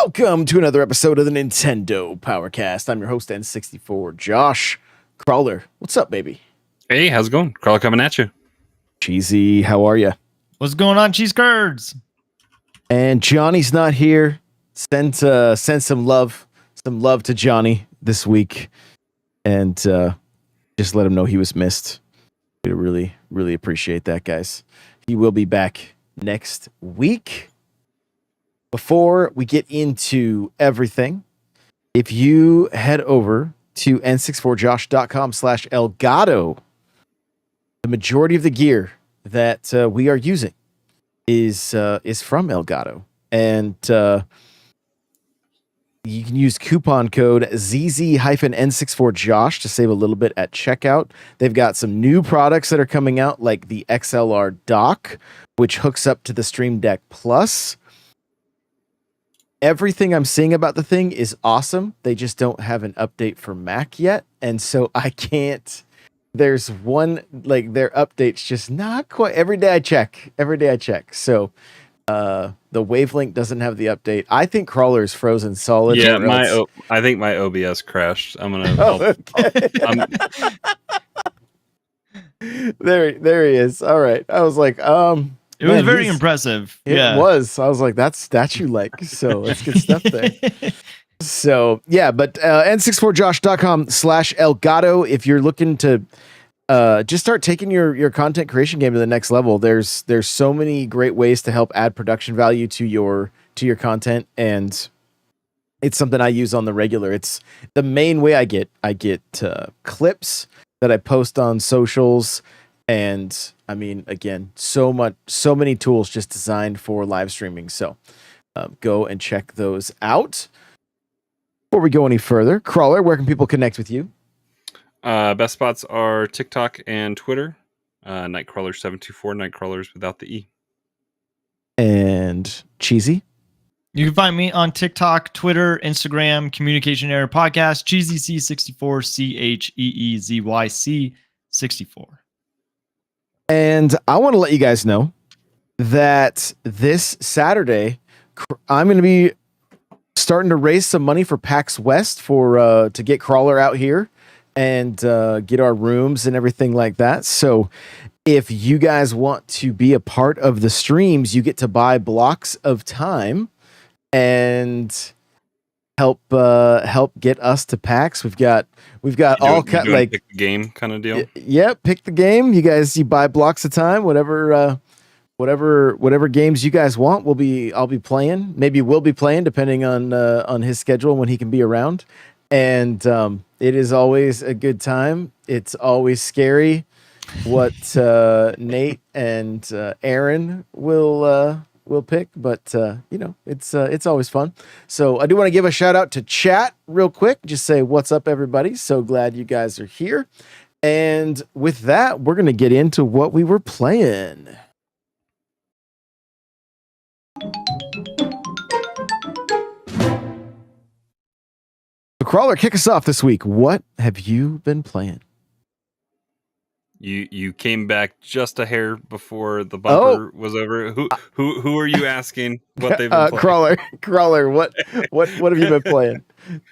Welcome to another episode of the Nintendo Powercast. I'm your host, N64, Josh Crawler. What's up, baby? Hey, how's it going? Crawler coming at you. Cheesy, how are you? What's going on, cheese curds? And Johnny's not here. Send some love to Johnny this week, and just let him know he was missed. We really, really appreciate that, guys. He will be back next week. Before we get into everything, if you head over to n64josh.com/Elgato, the majority of the gear that we are using is from Elgato, and you can use coupon code ZZ-N64Josh to save a little bit at checkout. They've got some new products that are coming out, like the XLR dock, which hooks up to the Stream Deck Plus. Everything I'm seeing about the thing is awesome. They just don't have an update for Mac yet, and so I can't. There's one, like, their update's just not quite. Every day I check. So the Wavelength doesn't have the update. I think Crawler's frozen solid. Yeah, I think my OBS crashed. I'm gonna. Okay. There he is. All right. I was like, It was very impressive. It was. I was like, that's statue like. So that's good stuff there. So yeah, but n64josh.com/Elgato, if you're looking to just start taking your content creation game to the next level, there's so many great ways to help add production value to your content, and it's something I use on the regular. It's the main way I get clips that I post on socials. And I mean, again, so many tools just designed for live streaming. So go and check those out. Before we go any further, Crawler, where can people connect with you? Best spots are TikTok and Twitter. Nightcrawler724, Nightcrawlers without the E. And Cheesy? You can find me on TikTok, Twitter, Instagram, Communication Error Podcast, CheezyC64, CheezyC64. And I want to let you guys know that this Saturday, I'm going to be starting to raise some money for PAX West to get Crawler out here and get our rooms and everything like that. So if you guys want to be a part of the streams, you get to buy blocks of time and help get us to PAX. We've got all kind like pick the game kind of deal. Yeah, pick the game. You buy blocks of time, whatever games you guys want. I'll be playing. Maybe we'll be playing depending on his schedule when he can be around. And it is always a good time. It's always scary what Nate and Aaron will pick, but it's always fun. So I do want to give a shout out to chat real quick. Just say what's up, everybody. So glad you guys are here. And with that, we're going to get into what we were playing. So Crawler, kick us off this week. What have you been playing? You came back just a hair before the bumper was over. Who are you asking what they've been playing? Crawler, what have you been playing?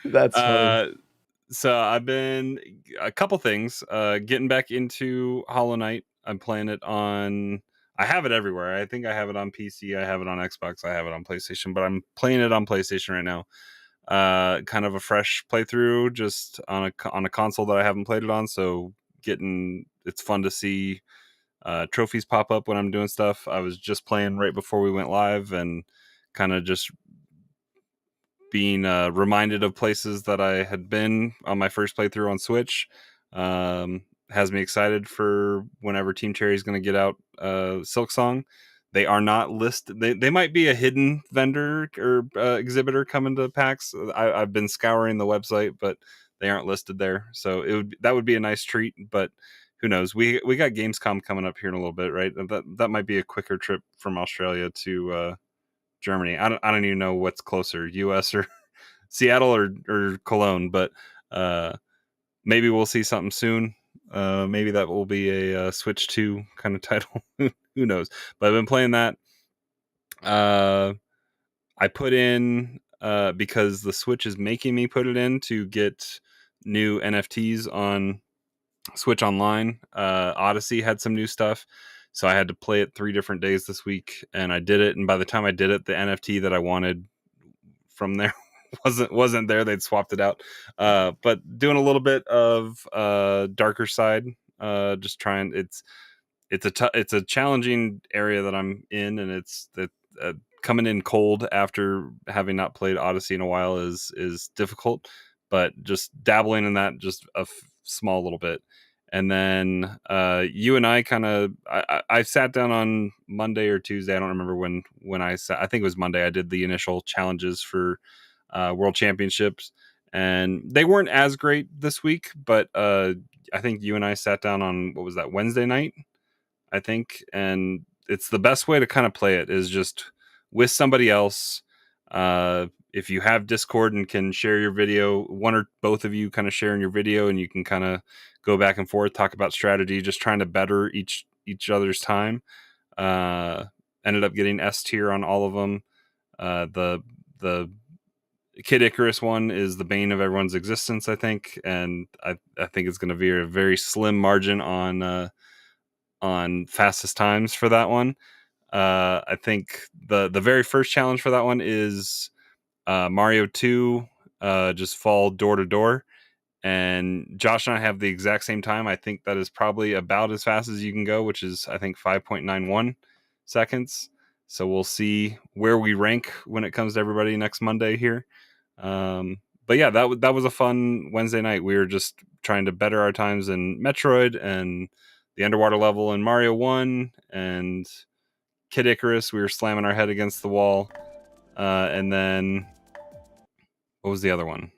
That's funny. So I've been a couple things. Getting back into Hollow Knight. I'm playing it on. I have it everywhere. I think I have it on PC. I have it on Xbox. I have it on PlayStation. But I'm playing it on PlayStation right now. Kind of a fresh playthrough, just on a console that I haven't played it on. So it's fun to see trophies pop up when I'm doing stuff. I was just playing right before we went live and kind of just being reminded of places that I had been on my first playthrough on Switch. Has me excited for whenever Team Cherry is going to get out Silk Song. They are not listed. They might be a hidden vendor or exhibitor coming to PAX. I've been scouring the website, but they aren't listed there. So that would be a nice treat, but who knows? We got Gamescom coming up here in a little bit, right? That might be a quicker trip from Australia to Germany. I don't even know what's closer, US or Seattle or Cologne, but maybe we'll see something soon. Maybe that will be a Switch 2 kind of title. Who knows? But I've been playing that. I put in because the Switch is making me put it in to get new NFTs on Switch Online. Odyssey had some new stuff, so I had to play it 3 different days this week, and I did it. And by the time I did it, the NFT that I wanted from there wasn't there. They'd swapped it out. But doing a little bit of darker side, just trying. It's a challenging area that I'm in, and it's that coming in cold after having not played Odyssey in a while is difficult. But just dabbling in that just a small little bit, and then you and I kind of I sat down on Monday or Tuesday. I don't remember when I sat. I think it was Monday. I did the initial challenges for World Championships, and they weren't as great this week. But I think you and I sat down on, what was that, Wednesday night, I think, and it's the best way to kind of play it is just with somebody else. If you have Discord and can share your video, one or both of you kind of sharing your video, and you can kind of go back and forth, talk about strategy, just trying to better each other's time. Ended up getting S tier on all of them. The Kid Icarus one is the bane of everyone's existence, I think, and I think it's going to be a very slim margin on fastest times for that one. I think the very first challenge for that one is Mario 2, just fall door to door. And Josh and I have the exact same time. I think that is probably about as fast as you can go, which is, I think, 5.91 seconds. So we'll see where we rank when it comes to everybody next Monday here. But yeah, that was a fun Wednesday night. We were just trying to better our times in Metroid and the underwater level in Mario 1 and Kid Icarus. We were slamming our head against the wall. And then what was the other one?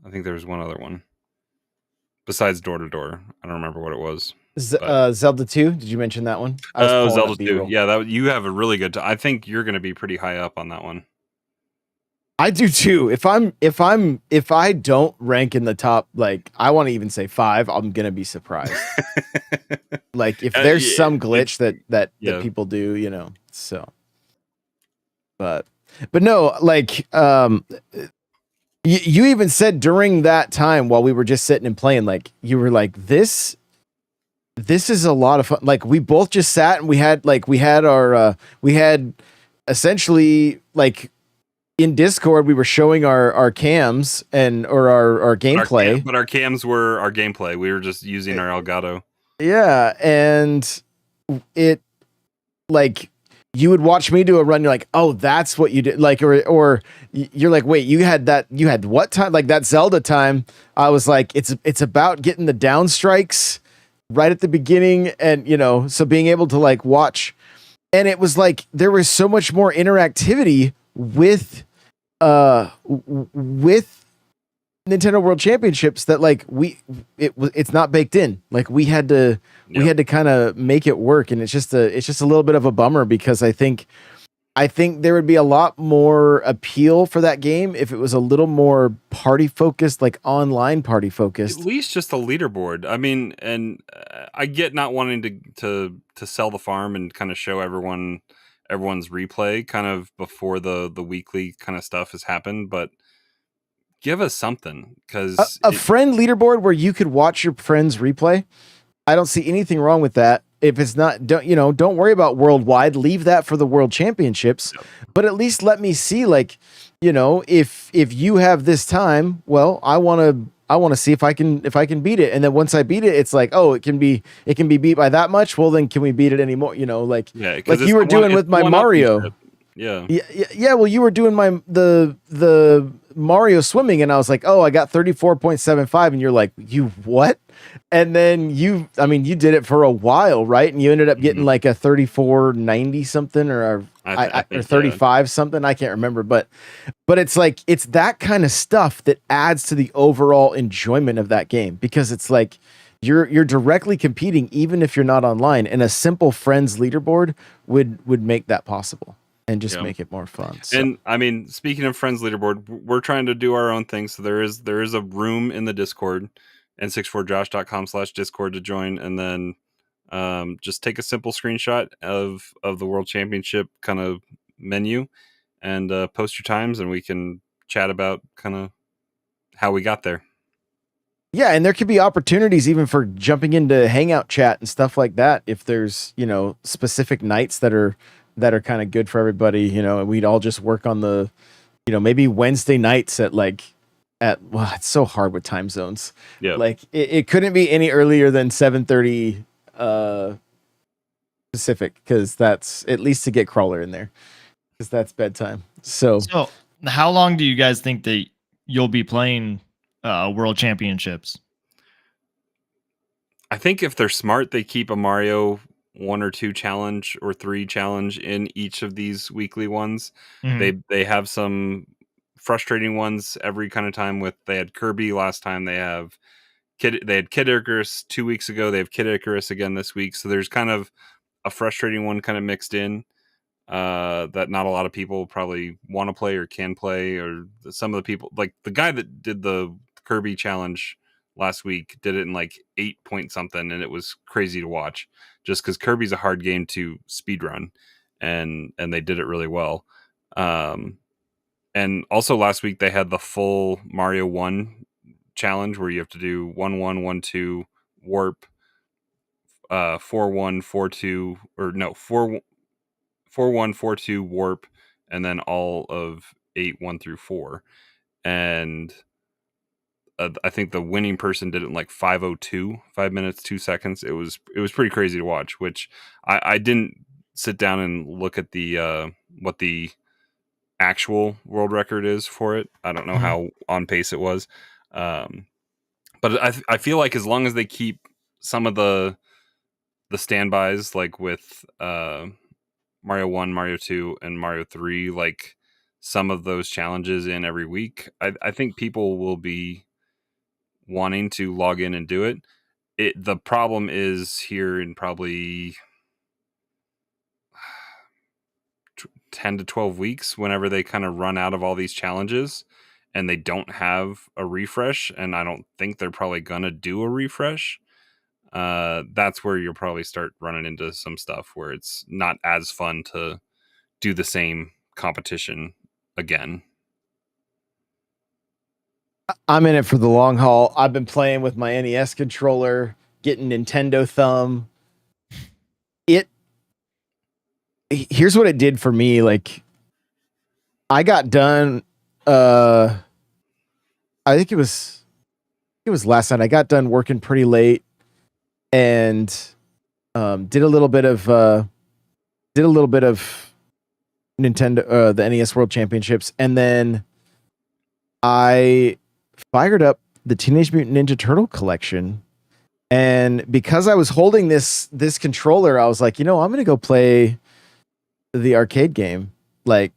I think there was one other one besides door to door. I don't remember what it was. Zelda 2. Did you mention that one? Zelda 2. Yeah, you have a really good. I think you're going to be pretty high up on that one. I do too. If I don't rank in the top, like, I want to even say 5, I'm gonna be surprised. Like, if there's some glitch that people do, you know. So, but no, like, you even said during that time while we were just sitting and playing, like, you were like, this is a lot of fun. Like, we both just sat and we had essentially, like, in Discord, we were showing our cams or our gameplay. But our cams were our gameplay. We were just using our Elgato. Yeah, and it, like, you would watch me do a run. You're like, oh, that's what you did. Like, or you're like, wait, you had what time? Like that Zelda time. I was like, it's about getting the down strikes right at the beginning, and so being able to, like, watch, and it was like there was so much more interactivity with Nintendo World Championships that, like, it's not baked in. Like, we had to kind of make it work, and it's just a little bit of a bummer, because I think there would be a lot more appeal for that game if it was a little more party focused, like online party focused. At least just a leaderboard. I mean, and I get not wanting to sell the farm and kind of show everyone's replay kind of before the weekly kind of stuff has happened, but give us something, because a friend leaderboard where you could watch your friends replay. I don't see anything wrong with that. If it's not, don't worry about worldwide. Leave that for the World Championships. Yep. But at least let me see, like, if you have this time, well, I want to see if I can beat it. And then once I beat it, it's like, oh, it can be beat by that much. Well, then can we beat it anymore? Like you were doing with my Mario. Yeah. Well, you were doing the Mario swimming, and I was like, oh, I got 34.75, and you're like, you what? And then you did it for a while, right? And you ended up getting like a 34.90 something, or 35 something. I can't remember, but it's like, it's that kind of stuff that adds to the overall enjoyment of that game, because it's like you're directly competing, even if you're not online, and a simple friends leaderboard would make that possible. And just make it more fun. So. And I mean, speaking of friends leaderboard, we're trying to do our own thing. So there is a room in the Discord, n64josh.com/discord to join, and then just take a simple screenshot of the World Championship kind of menu, and post your times, and we can chat about kind of how we got there. Yeah, and there could be opportunities even for jumping into hangout chat and stuff like that if there's, specific nights that are kind of good for everybody, and we'd all just work on the, maybe Wednesday nights well, it's so hard with time zones. Yeah. Like it couldn't be any earlier than 7:30 Pacific, because that's at least to get Crawler in there, because that's bedtime. So how long do you guys think that you'll be playing World Championships? I think if they're smart, they keep a Mario 1 or 2 challenge or 3 challenge in each of these weekly ones. They have some frustrating ones every kind of time. They had Kirby last time. They had Kid Icarus 2 weeks ago. They have Kid Icarus again this week. So there's kind of a frustrating one kind of mixed in that not a lot of people probably want to play or can play, or some of the people, like the guy that did the Kirby challenge last week, did it in like 8 point something, and it was crazy to watch just because Kirby's a hard game to speed run, and they did it really well. And also last week they had the full Mario 1 challenge where you have to do 1-1, 1-2, warp, 4-1, 4-2, or no, 4-1, 4-2, warp, and then all of 8, 1 through 4. And I think the winning person did it in like 5:02, 5 minutes, 2 seconds. It was pretty crazy to watch, which I didn't sit down and look at the what the actual world record is for it. I don't know how on pace it was. But I feel like as long as they keep some of the standbys, like with Mario 1, Mario 2, and Mario 3, like some of those challenges in every week, I think people will be wanting to log in and do it. The problem is here in probably 10 to 12 weeks, whenever they kind of run out of all these challenges and they don't have a refresh, and I don't think they're probably gonna do a refresh, that's where you'll probably start running into some stuff where it's not as fun to do the same competition again. I'm in it for the long haul. I've been playing with my NES controller, getting Nintendo Thumb. Here's what it did for me. Like, I got done. I think it was last night. I got done working pretty late, and did a little bit of Nintendo, the NES World Championships, and then I fired up the Teenage Mutant Ninja Turtle collection. And because I was holding this controller, I was like, I'm going to go play the arcade game, like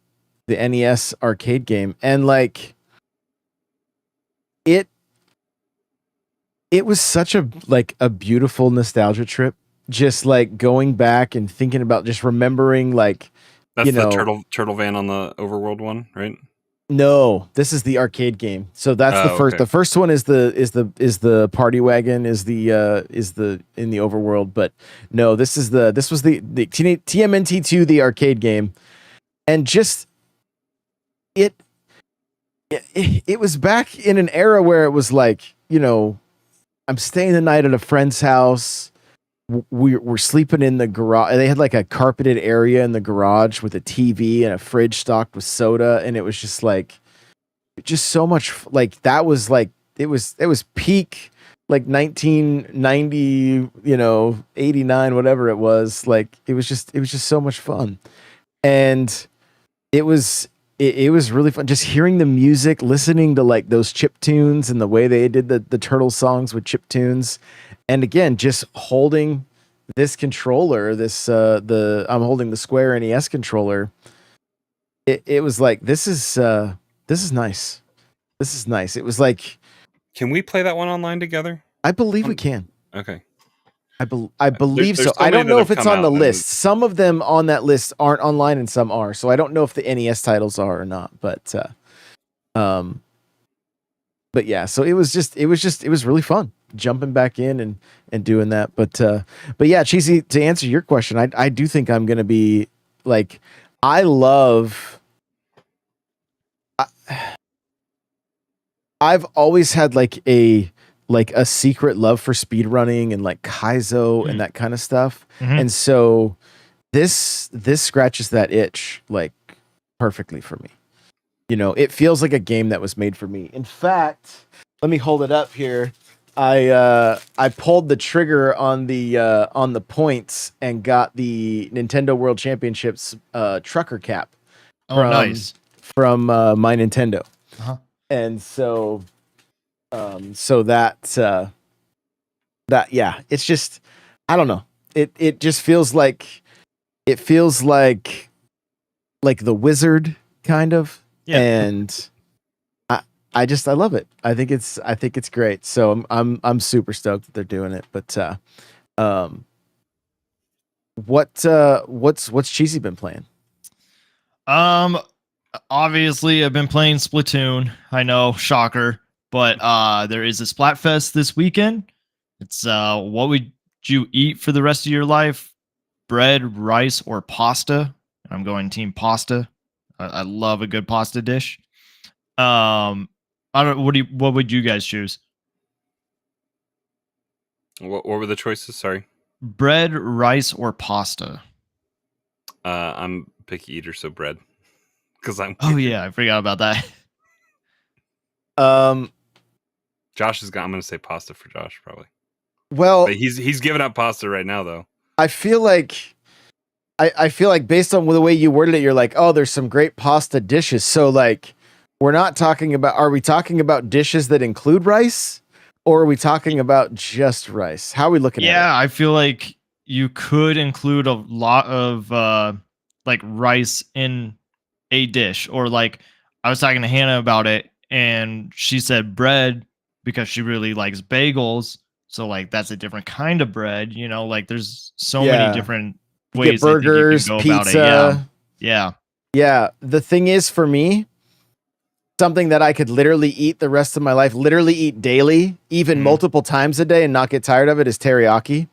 the NES arcade game. And like, it was such a beautiful nostalgia trip. Just like going back and thinking about, just remembering, like, that's the turtle van on the Overworld one, right? No, this is the arcade game. So that's the first. Okay. The first one is the party wagon, is the in the overworld. But no, this was the TMNT2, the arcade game, and just it was back in an era where it was like, I'm staying the night at a friend's house. We're sleeping in the garage. They had like a carpeted area in the garage with a TV and a fridge stocked with soda, and it was just like, just so much. Like, that was like, it was peak, like 1990, 89, whatever it was. Like, it was just so much fun, and it was really fun just hearing the music, listening to like those chip tunes and the way they did the turtle songs with chip tunes. And again, just holding this controller, I'm holding the Square NES controller. It was like, this is nice. This is nice. It was like, can we play that one online together? I believe we can. Okay. I believe so. I don't know if it's on the list. Some of them on that list aren't online and some are. So I don't know if the NES titles are or not, but yeah, so it was really fun jumping back in and doing that. But yeah, Cheesy, to answer your question, I do think I'm going to be like, I love I've always had like a secret love for speedrunning and like Kaizo and that kind of stuff. Mhm. And so this scratches that itch like perfectly for me. You know, it feels like a game that was made for me. In fact, let me hold it up here. I pulled the trigger on the points and got the Nintendo World Championships trucker cap Oh, nice. from my Nintendo. Uh-huh. And so that yeah, it's just, I don't know. It just feels like like the Wizard kind of. Yeah. And I love it. I think it's great. So I'm super stoked that they're doing it. But what's Cheesy been playing? Obviously I've been playing Splatoon. I know, shocker. But there is a Splatfest this weekend. It's what would you eat for the rest of your life? Bread, rice, or pasta? I'm going team pasta. I love a good pasta dish. I don't. What would you guys choose? What were the choices? Sorry. Bread, rice, or pasta? I'm a picky eater, so bread. Because I'm. Oh yeah, I forgot about that. Josh is gonna. I'm gonna say pasta for Josh probably. Well, But he's giving up pasta right now though. I feel like based on the way you worded it, you're like, oh, there's some great pasta dishes. So like, we're not talking about. Are we talking about dishes that include rice, or are we talking about just rice? How are we looking at it? Yeah, I feel like you could include a lot of like rice in a dish, or like I was talking to Hannah about it, and she said bread because she really likes bagels. So like that's a different kind of bread, you know. Like there's so Yeah. many different You ways get burgers, I think you can go pizza. about it. Yeah, Yeah. The thing is, for me, something that I could literally eat the rest of my life, literally eat daily, even multiple times a day, and not get tired of it, is teriyaki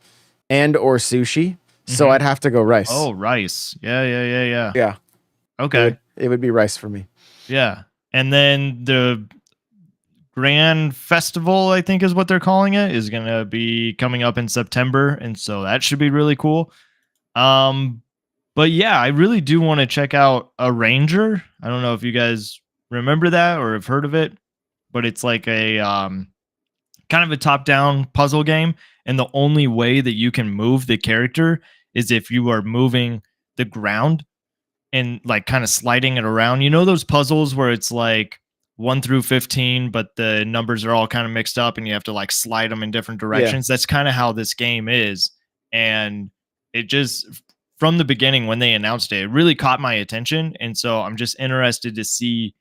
and or sushi. So Mhm. I'd have to go rice. Oh, rice. Yeah. Yeah. Okay. It would be rice for me. Yeah. And then the Grand Festival, I think is what they're calling it, is going to be coming up in September. And so that should be really cool. But yeah, I really do want to check out a Ranger. I don't know if you guys remember that or have heard of it, but it's like a kind of a top-down puzzle game. And the only way that you can move the character is if you are moving the ground and like kind of sliding it around. You know those puzzles where it's like 1 through 15, but the numbers are all kind of mixed up and you have to like slide them in different directions. That's kind of how this game is. And it just, from the beginning when they announced it, it really caught my attention. And so I'm just interested to see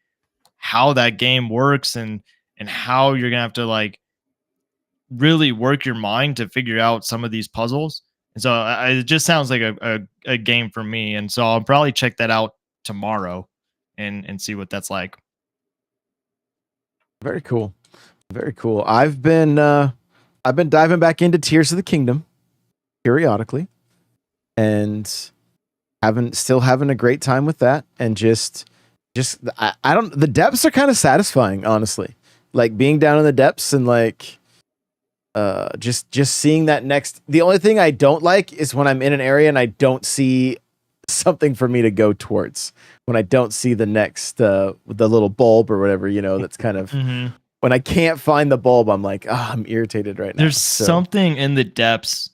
how that game works and how you're gonna have to like really work your mind to figure out some of these puzzles. And so it just sounds like a game for me. And so I'll probably check that out tomorrow and see what that's like. Very cool. Very cool. I've been diving back into Tears of the Kingdom periodically and still having a great time with that. And I don't, the depths are kind of satisfying, honestly. Like being down in the depths and like just seeing that next. The only thing I don't like is when I'm in an area and I don't see something for me to go towards, when I don't see the next the little bulb or whatever, you know, that's kind of when I can't find the bulb, I'm like, I'm irritated right now. There's something in the depths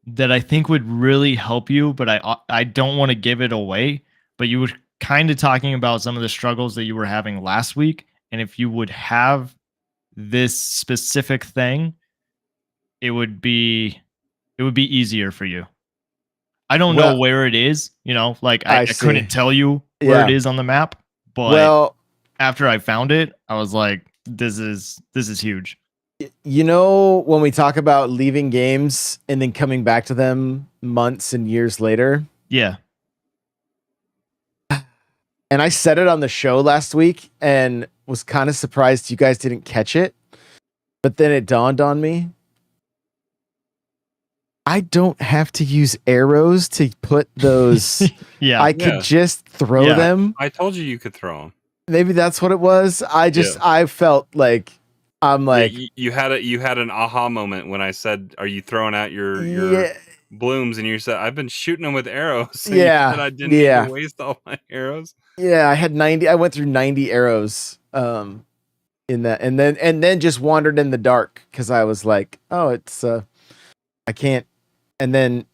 that I think would really help you, but I don't want to give it away. But you were kind of talking about some of the struggles that you were having last week, and if you would have this specific thing, it would be easier for you. I don't know where it is, you know, like I couldn't tell you where it is on the map, but after I found it, I was like, this is huge. You know, when we talk about leaving games and then coming back to them months and years later. Yeah. And I said it on the show last week and was kind of surprised you guys didn't catch it. But then it dawned on me. I don't have to use arrows to put those. I could just throw them. I told you could throw them. maybe that's what it was. Yeah. I felt like I'm like you had an aha moment when I said, "Are you throwing out your yeah, blooms?" And you said, "I've been shooting them with arrows." And you said yeah, I didn't need to yeah, waste all my arrows. yeah. I had 90. I went through 90 arrows in that, and then just wandered in the dark because I was like, oh, it's I can't. And then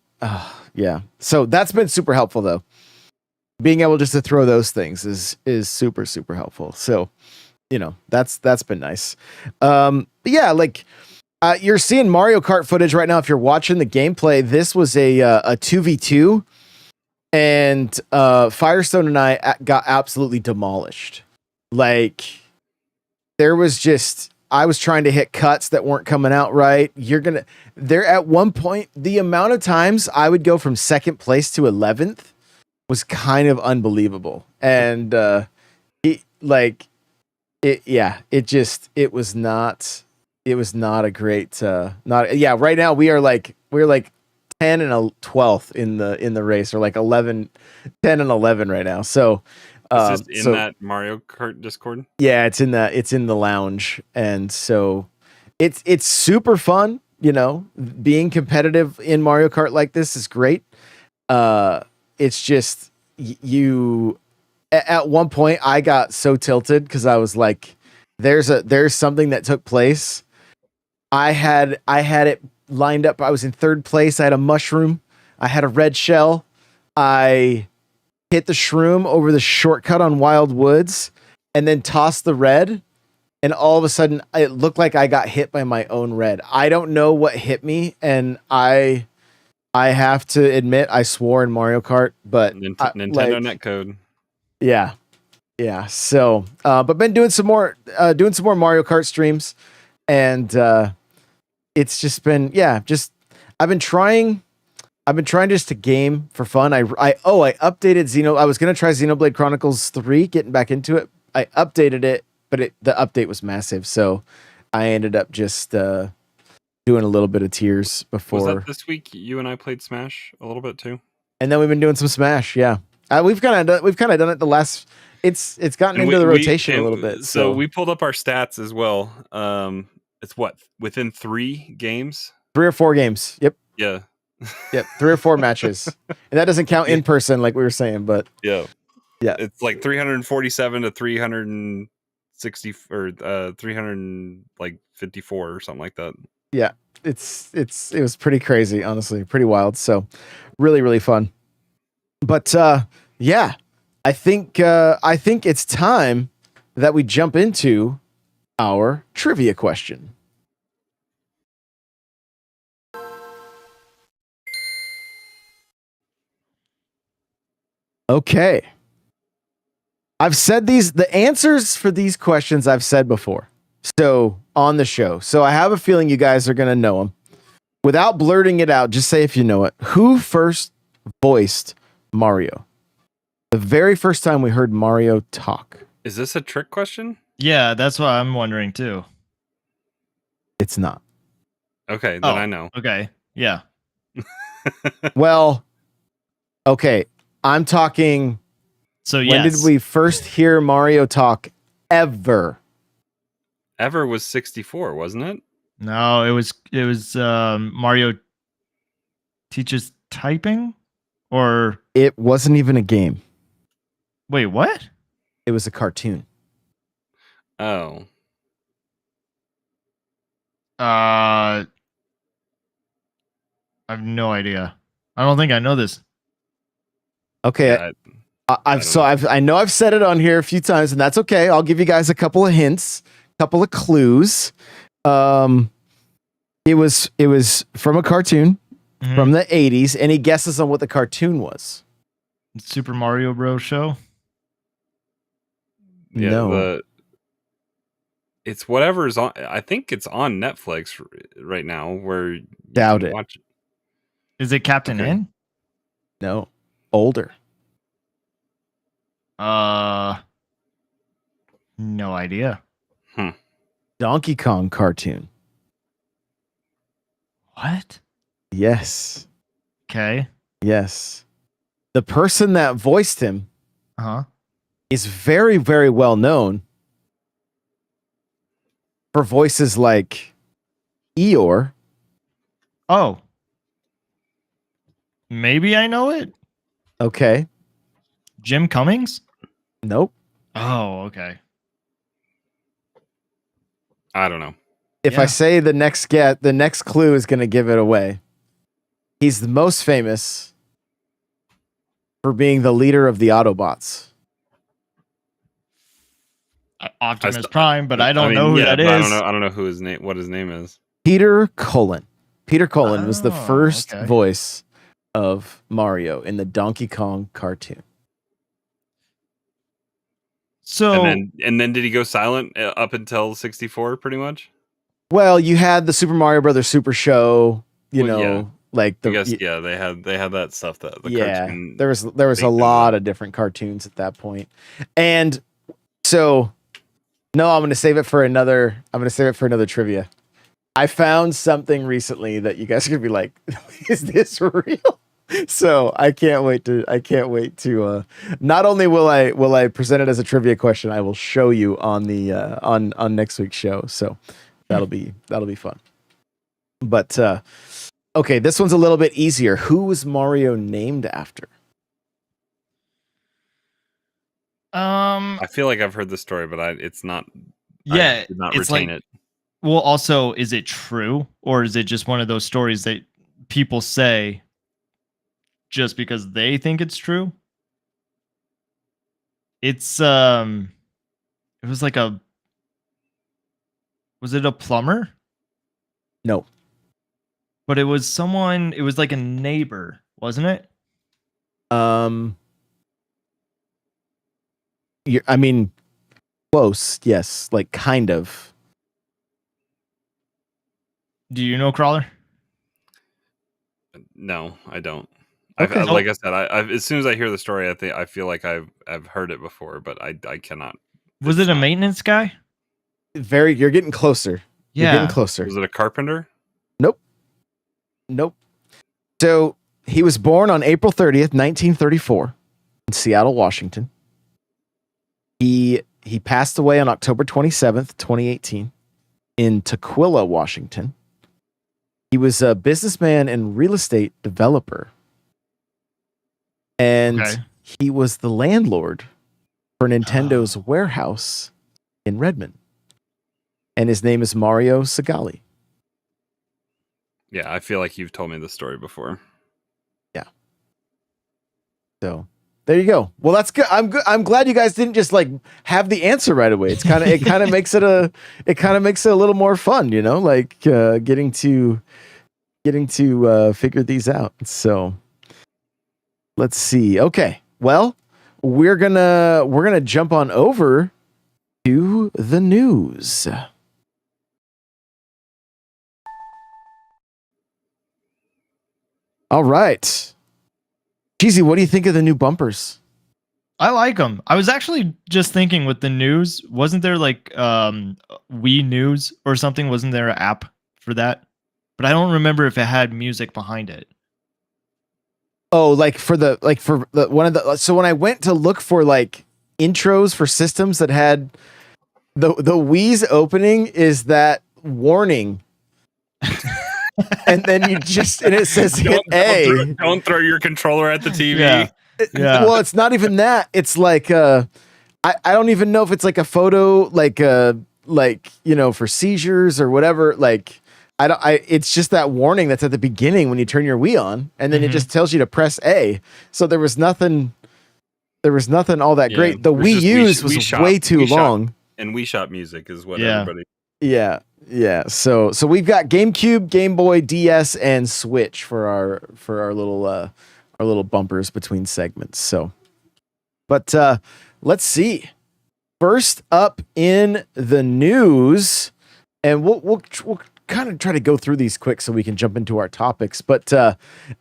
yeah. So that's been super helpful though. Being able just to throw those things is super super helpful. So that's been nice. But yeah, like you're seeing Mario Kart footage right now. If you're watching the gameplay, this was a 2v2, and Firestone and I got absolutely demolished. Like there was just I was trying to hit cuts that weren't coming out right. There at one point, the amount of times I would go from second place to 11th was kind of unbelievable. And it was not a great right now we're like 10 and 12th in the race, or like 11 10 and 11 right now. So Is this in that Mario Kart Discord? yeah, it's in the lounge, and so it's super fun. Being competitive in Mario Kart like this is great. It's just you. At one point, I got so tilted because I was like, "There's something that took place." I had it lined up. I was in third place. I had a mushroom. I had a red shell. I hit the shroom over the shortcut on Wild Woods, and then tossed the red. And all of a sudden, it looked like I got hit by my own red. I don't know what hit me, and I have to admit I swore in Mario Kart, but Nintendo netcode. Yeah, yeah. So, but been doing some more Mario Kart streams, and it's just been I've been trying just to game for fun. I updated I was gonna try Xenoblade Chronicles 3, getting back into it. I updated it, but the update was massive, so I ended up just doing a little bit of Tears before. Was that this week? You and I played Smash a little bit too, and then we've been doing some Smash. Yeah, we've kind of done it the last. It's gotten into the rotation a little bit. So we pulled up our stats as well. It's within 3 games, 3 or 4 games. Yep. Yeah. Yep. 3 or 4 matches, and that doesn't count in person, like we were saying. But yeah, it's like 347 to 360 or 354 or something like that. Yeah, it was pretty crazy, honestly, pretty wild. So really, really fun. But yeah, I think it's time that we jump into our trivia question. Okay. I've said the answers for these questions I've said before. So on the show. So I have a feeling you guys are going to know them. Without blurting it out, just say if you know it. Who first voiced Mario? The very first time we heard Mario talk. Is this a trick question? Yeah, that's what I'm wondering too. It's not. Okay, then I know. Okay. Yeah. Well, okay. I'm talking. So when did we first hear Mario talk ever? Ever was 64, wasn't it? No, it was Mario teaches typing, or it wasn't even a game. Wait, what? It was a cartoon. Oh. I have no idea. I don't think I know this. Okay. Yeah, I know I've said it on here a few times, and that's okay. I'll give you guys a couple of hints, couple of clues. It was from a cartoon from the 80s. Any guesses on what the cartoon was? Super Mario Bros. Show? Yeah, no. It's whatever's on. I think it's on Netflix right now. Where you Doubt can it. watch it. Is it Captain N? No, older. No idea. Donkey Kong cartoon. What? Yes. Okay. Yes. The person that voiced him is very, very well known for voices like Eeyore. Oh. Maybe I know it. Okay. Jim Cummings? Nope. Oh, okay. I don't know. If I say the next clue is going to give it away. He's the most famous for being the leader of the Autobots. Optimus Prime, but I don't know who that is. I don't know who his name. What his name is. Peter Cullen. Peter Cullen was the first okay. voice of Mario in the Donkey Kong cartoon. So and then did he go silent up until 64? Pretty much. Well, you had the Super Mario Brothers Super Show. Like the I guess they had that stuff that the cartoon. There was a lot of different cartoons at that point, and so no, I'm going to save it for another. I'm going to save it for another trivia. I found something recently that you guys are going to be like, "Is this real?" So I can't wait to. Not only will I present it as a trivia question, I will show you on the on next week's show. So that'll be fun. But okay, this one's a little bit easier. Who was Mario named after? I feel like I've heard the story, but it's not. Yeah, I did not it's retain like, it. Well, also, is it true, or is it just one of those stories that people say just because they think it's true? It's it was like was it a plumber? No. But it was someone, it was like a neighbor, wasn't it? I mean, close, yes, like kind of. Do you know, Crawler? No, I don't. Okay. Like I said, I've as soon as I hear the story, I feel like I've heard it before, but I cannot. Was it a maintenance guy? You're getting closer. Yeah. You're getting closer. Was it a carpenter? Nope. So he was born on April 30th, 1934 in Seattle, Washington. He passed away on October 27th, 2018 in Tukwila, Washington. He was a businessman and real estate developer. And he was the landlord for Nintendo's warehouse in Redmond. And his name is Mario Segali. Yeah, I feel like you've told me this story before. Yeah. So there you go. Well, that's good. I'm glad you guys didn't just like have the answer right away. It kind of makes it a little more fun, like getting to figure these out. So let's see. Okay. Well, we're gonna jump on over to the news. All right. Cheesy, what do you think of the new bumpers? I like them. I was actually just thinking with the news, wasn't there like Wii News or something? Wasn't there an app for that? But I don't remember if it had music behind it. Oh, so when I went to look for like intros for systems that had the Wii's opening is that warning. And then it says hit A. Don't throw your controller at the TV. Yeah. Well, it's not even that. It's like I don't even know if it's like a photo, for seizures or whatever. Like it's just that warning that's at the beginning when you turn your Wii on, and then it just tells you to press A. So there was nothing all that great. The Wii U's was way too long. And Wii Shop music is what everybody. Yeah. So we've got GameCube, Game Boy, DS, and Switch for our little bumpers between segments. So, but let's see. First up in the news, and we'll kind of try to go through these quick so we can jump into our topics. But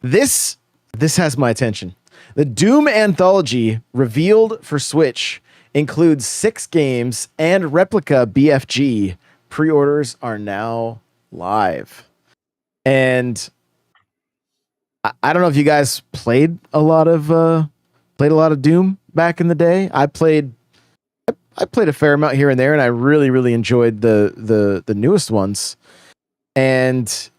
this has my attention. The Doom Anthology revealed for Switch includes 6 games and replica BFG. Pre-orders are now live. And I don't know if you guys played a lot of Doom back in the day. I played played a fair amount here and there, and I really enjoyed the newest ones. And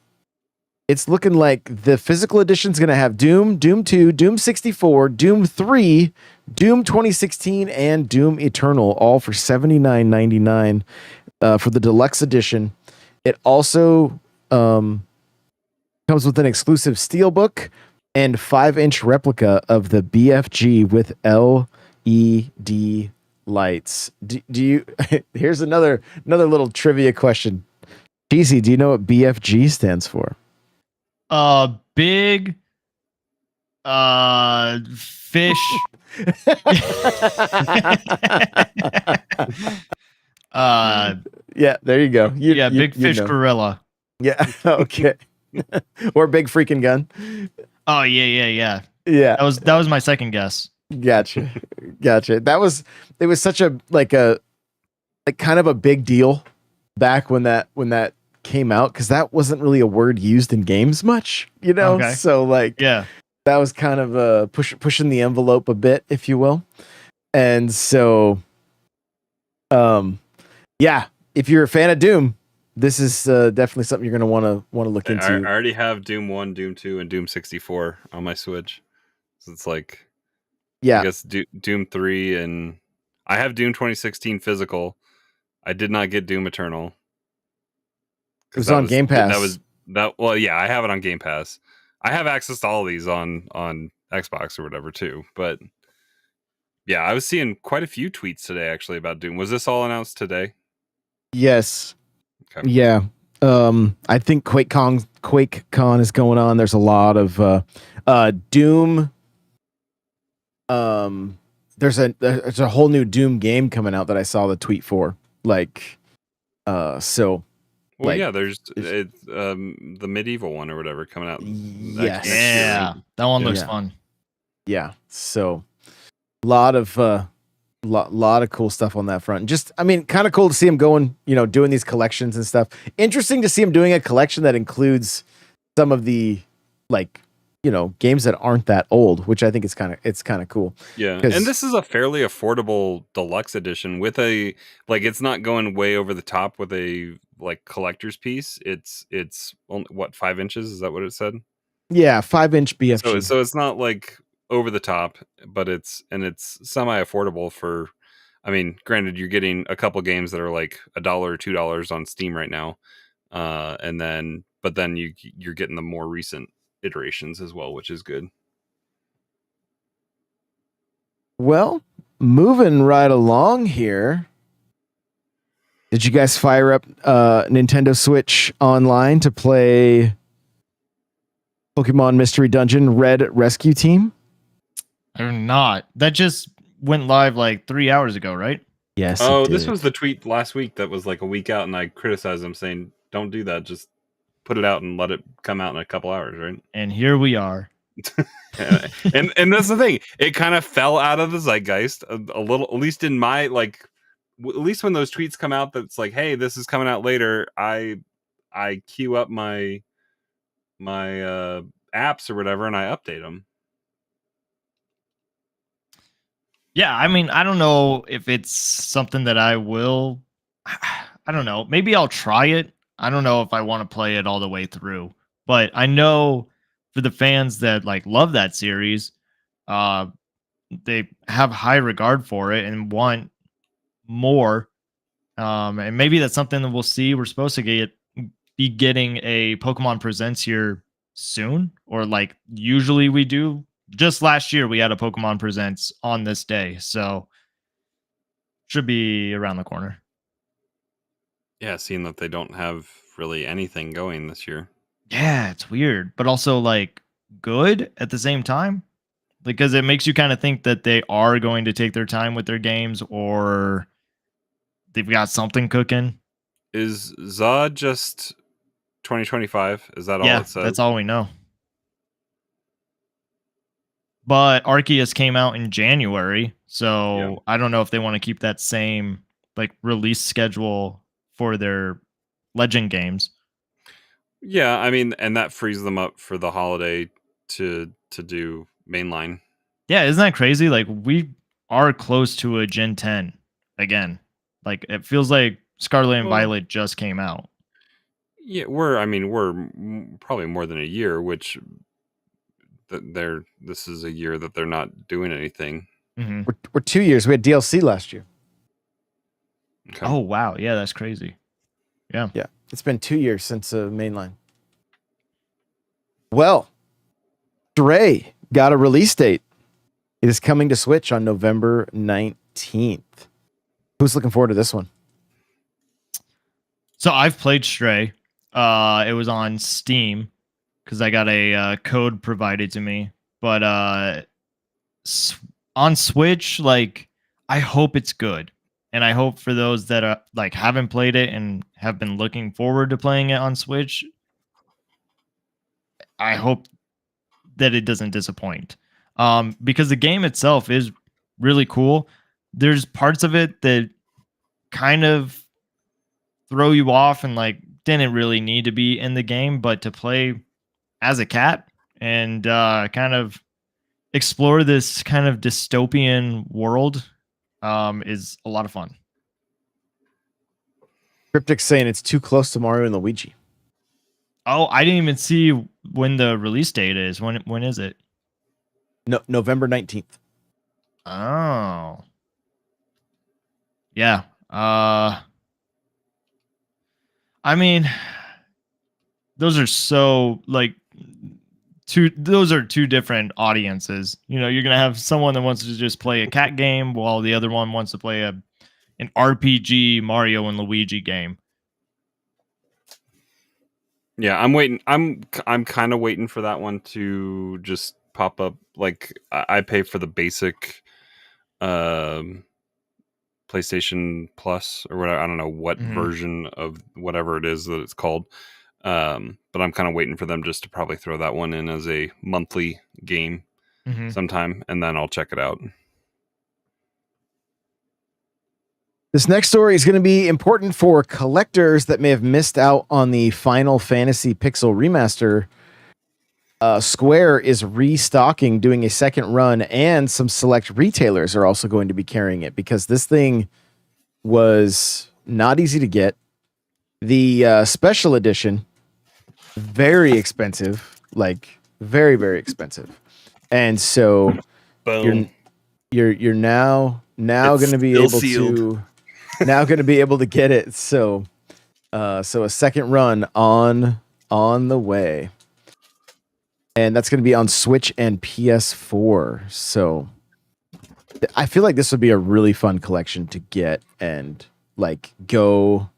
it's looking like the physical edition's going to have Doom, Doom 2, Doom 64, Doom 3, Doom 2016, and Doom Eternal, all for $79.99 for the deluxe edition. It also comes with an exclusive steelbook and 5-inch replica of the BFG with LED lights. Do you? Here's another little trivia question. Cheesy, do you know what BFG stands for? Big fish. Yeah, there you go. Big fish know. gorilla. Yeah, okay. Or big freaking gun. Oh yeah. Yeah. That was my second guess. Gotcha. It was such a kind of a big deal back when that came out, because that wasn't really a word used in games much, you know. Okay. So that was kind of pushing the envelope a bit, if you will. And so if you're a fan of Doom, this is definitely something you're going to want to look into. I already have Doom 1, Doom 2, and Doom 64 on my Switch. So it's like, I guess Doom 3, and I have Doom 2016 physical. I did not get Doom Eternal. It was on Game Pass. Well, yeah, I have it on Game Pass. I have access to all of these on Xbox or whatever too. But yeah, I was seeing quite a few tweets today actually about Doom. Was this all announced today? Yes. Okay. Yeah. I think QuakeCon is going on. There's a lot of Doom. There's a whole new Doom game coming out that I saw the tweet for. Well, yeah, there's the medieval one or whatever coming out. Yes. Yeah, that one looks fun. Yeah, so lot of cool stuff on that front. Just, I mean, kind of cool to see him going, doing these collections and stuff. Interesting to see him doing a collection that includes some of the games that aren't that old, which I think is kind of cool. Yeah, and this is a fairly affordable deluxe edition with it's not going way over the top with a collector's piece. It's only, what, 5 inches? Is that what it said? Yeah, 5-inch BFG. So it's not over the top, but it's semi affordable for. I mean, granted, you're getting a couple games that are $1 or $2 on Steam right now, but then you're getting the more recent iterations as well, which is good. Well, moving right along here. Did you guys fire up Nintendo Switch Online to play Pokemon Mystery Dungeon Red Rescue Team? Or not. That just went live 3 hours ago, right? Yes. Oh, this was the tweet last week that was a week out, and I criticized them saying, "Don't do that. Just put it out and let it come out in a couple hours," right? And here we are. and that's the thing. It kind of fell out of the zeitgeist a little, at least in my at least when those tweets come out that's hey, this is coming out later, I queue up my apps or whatever and I update them. Yeah, I mean, I don't know if it's something that I will. I don't know. Maybe I'll try it. I don't know if I want to play it all the way through. But I know for the fans that love that series, they have high regard for it and want more. And maybe that's something that we'll see. We're supposed to be getting a Pokemon Presents here soon, or usually we do. Just last year we had a Pokemon Presents on this day, so should be around the corner. Yeah, seeing that they don't have really anything going this year. Yeah, it's weird, but also good at the same time, because it makes you kind of think that they are going to take their time with their games, or they've got something cooking. Is ZA just 2025? Is that all it says? That's all we know. But Arceus came out in January, so I don't know if they want to keep that same release schedule for their Legend games. Yeah, I mean, and that frees them up for the holiday to do mainline. Yeah, isn't that crazy? We are close to a Gen 10. again. Like it feels like Scarlet and Well, Violet just came out. Yeah, we're probably more than a year, which this is a year that they're not doing anything. Mm-hmm. We're 2 years. We had DLC last year. Okay. Oh wow, yeah, that's crazy. Yeah. Yeah, it's been 2 years since mainline. Well, Stray got a release date. It is coming to Switch on November 19th. Who's looking forward to this one? So I've played Stray. It was on Steam because I got a code provided to me. But on Switch, like I hope it's good, and I hope for those that are like haven't played it and have been looking forward to playing it on Switch, I hope that it doesn't disappoint. Because the game itself is really cool. There's parts of it that kind of throw you off and like didn't really need to be in the game, but to play as a cat and kind of explore this kind of dystopian world is a lot of fun. Cryptic's saying it's too close to Mario and Luigi. Oh, I didn't even see when the release date is. When is it? No, November 19th. Oh. Yeah. I mean, those are so like those are two different audiences. You know, you're gonna have someone that wants to just play a cat game while the other one wants to play an RPG Mario and Luigi game. Yeah, I'm waiting. I'm kind of waiting for that one to just pop up. Like I pay for the basic PlayStation Plus or whatever. I don't know what version of whatever it is that it's called. But I'm kind of waiting for them just to probably throw that one in as a monthly game sometime, and then I'll check it out. This next story is going to be important for collectors that may have missed out on the Final Fantasy Pixel Remaster. Square is restocking, doing a second run, and some select retailers are also going to be carrying it because this thing was not easy to get. The special edition, very expensive, like very, very expensive. And so Boom. you're now going to be able to get it. So a second run on the way. And that's going to be on Switch and PS4. So I feel like this would be a really fun collection to get and like go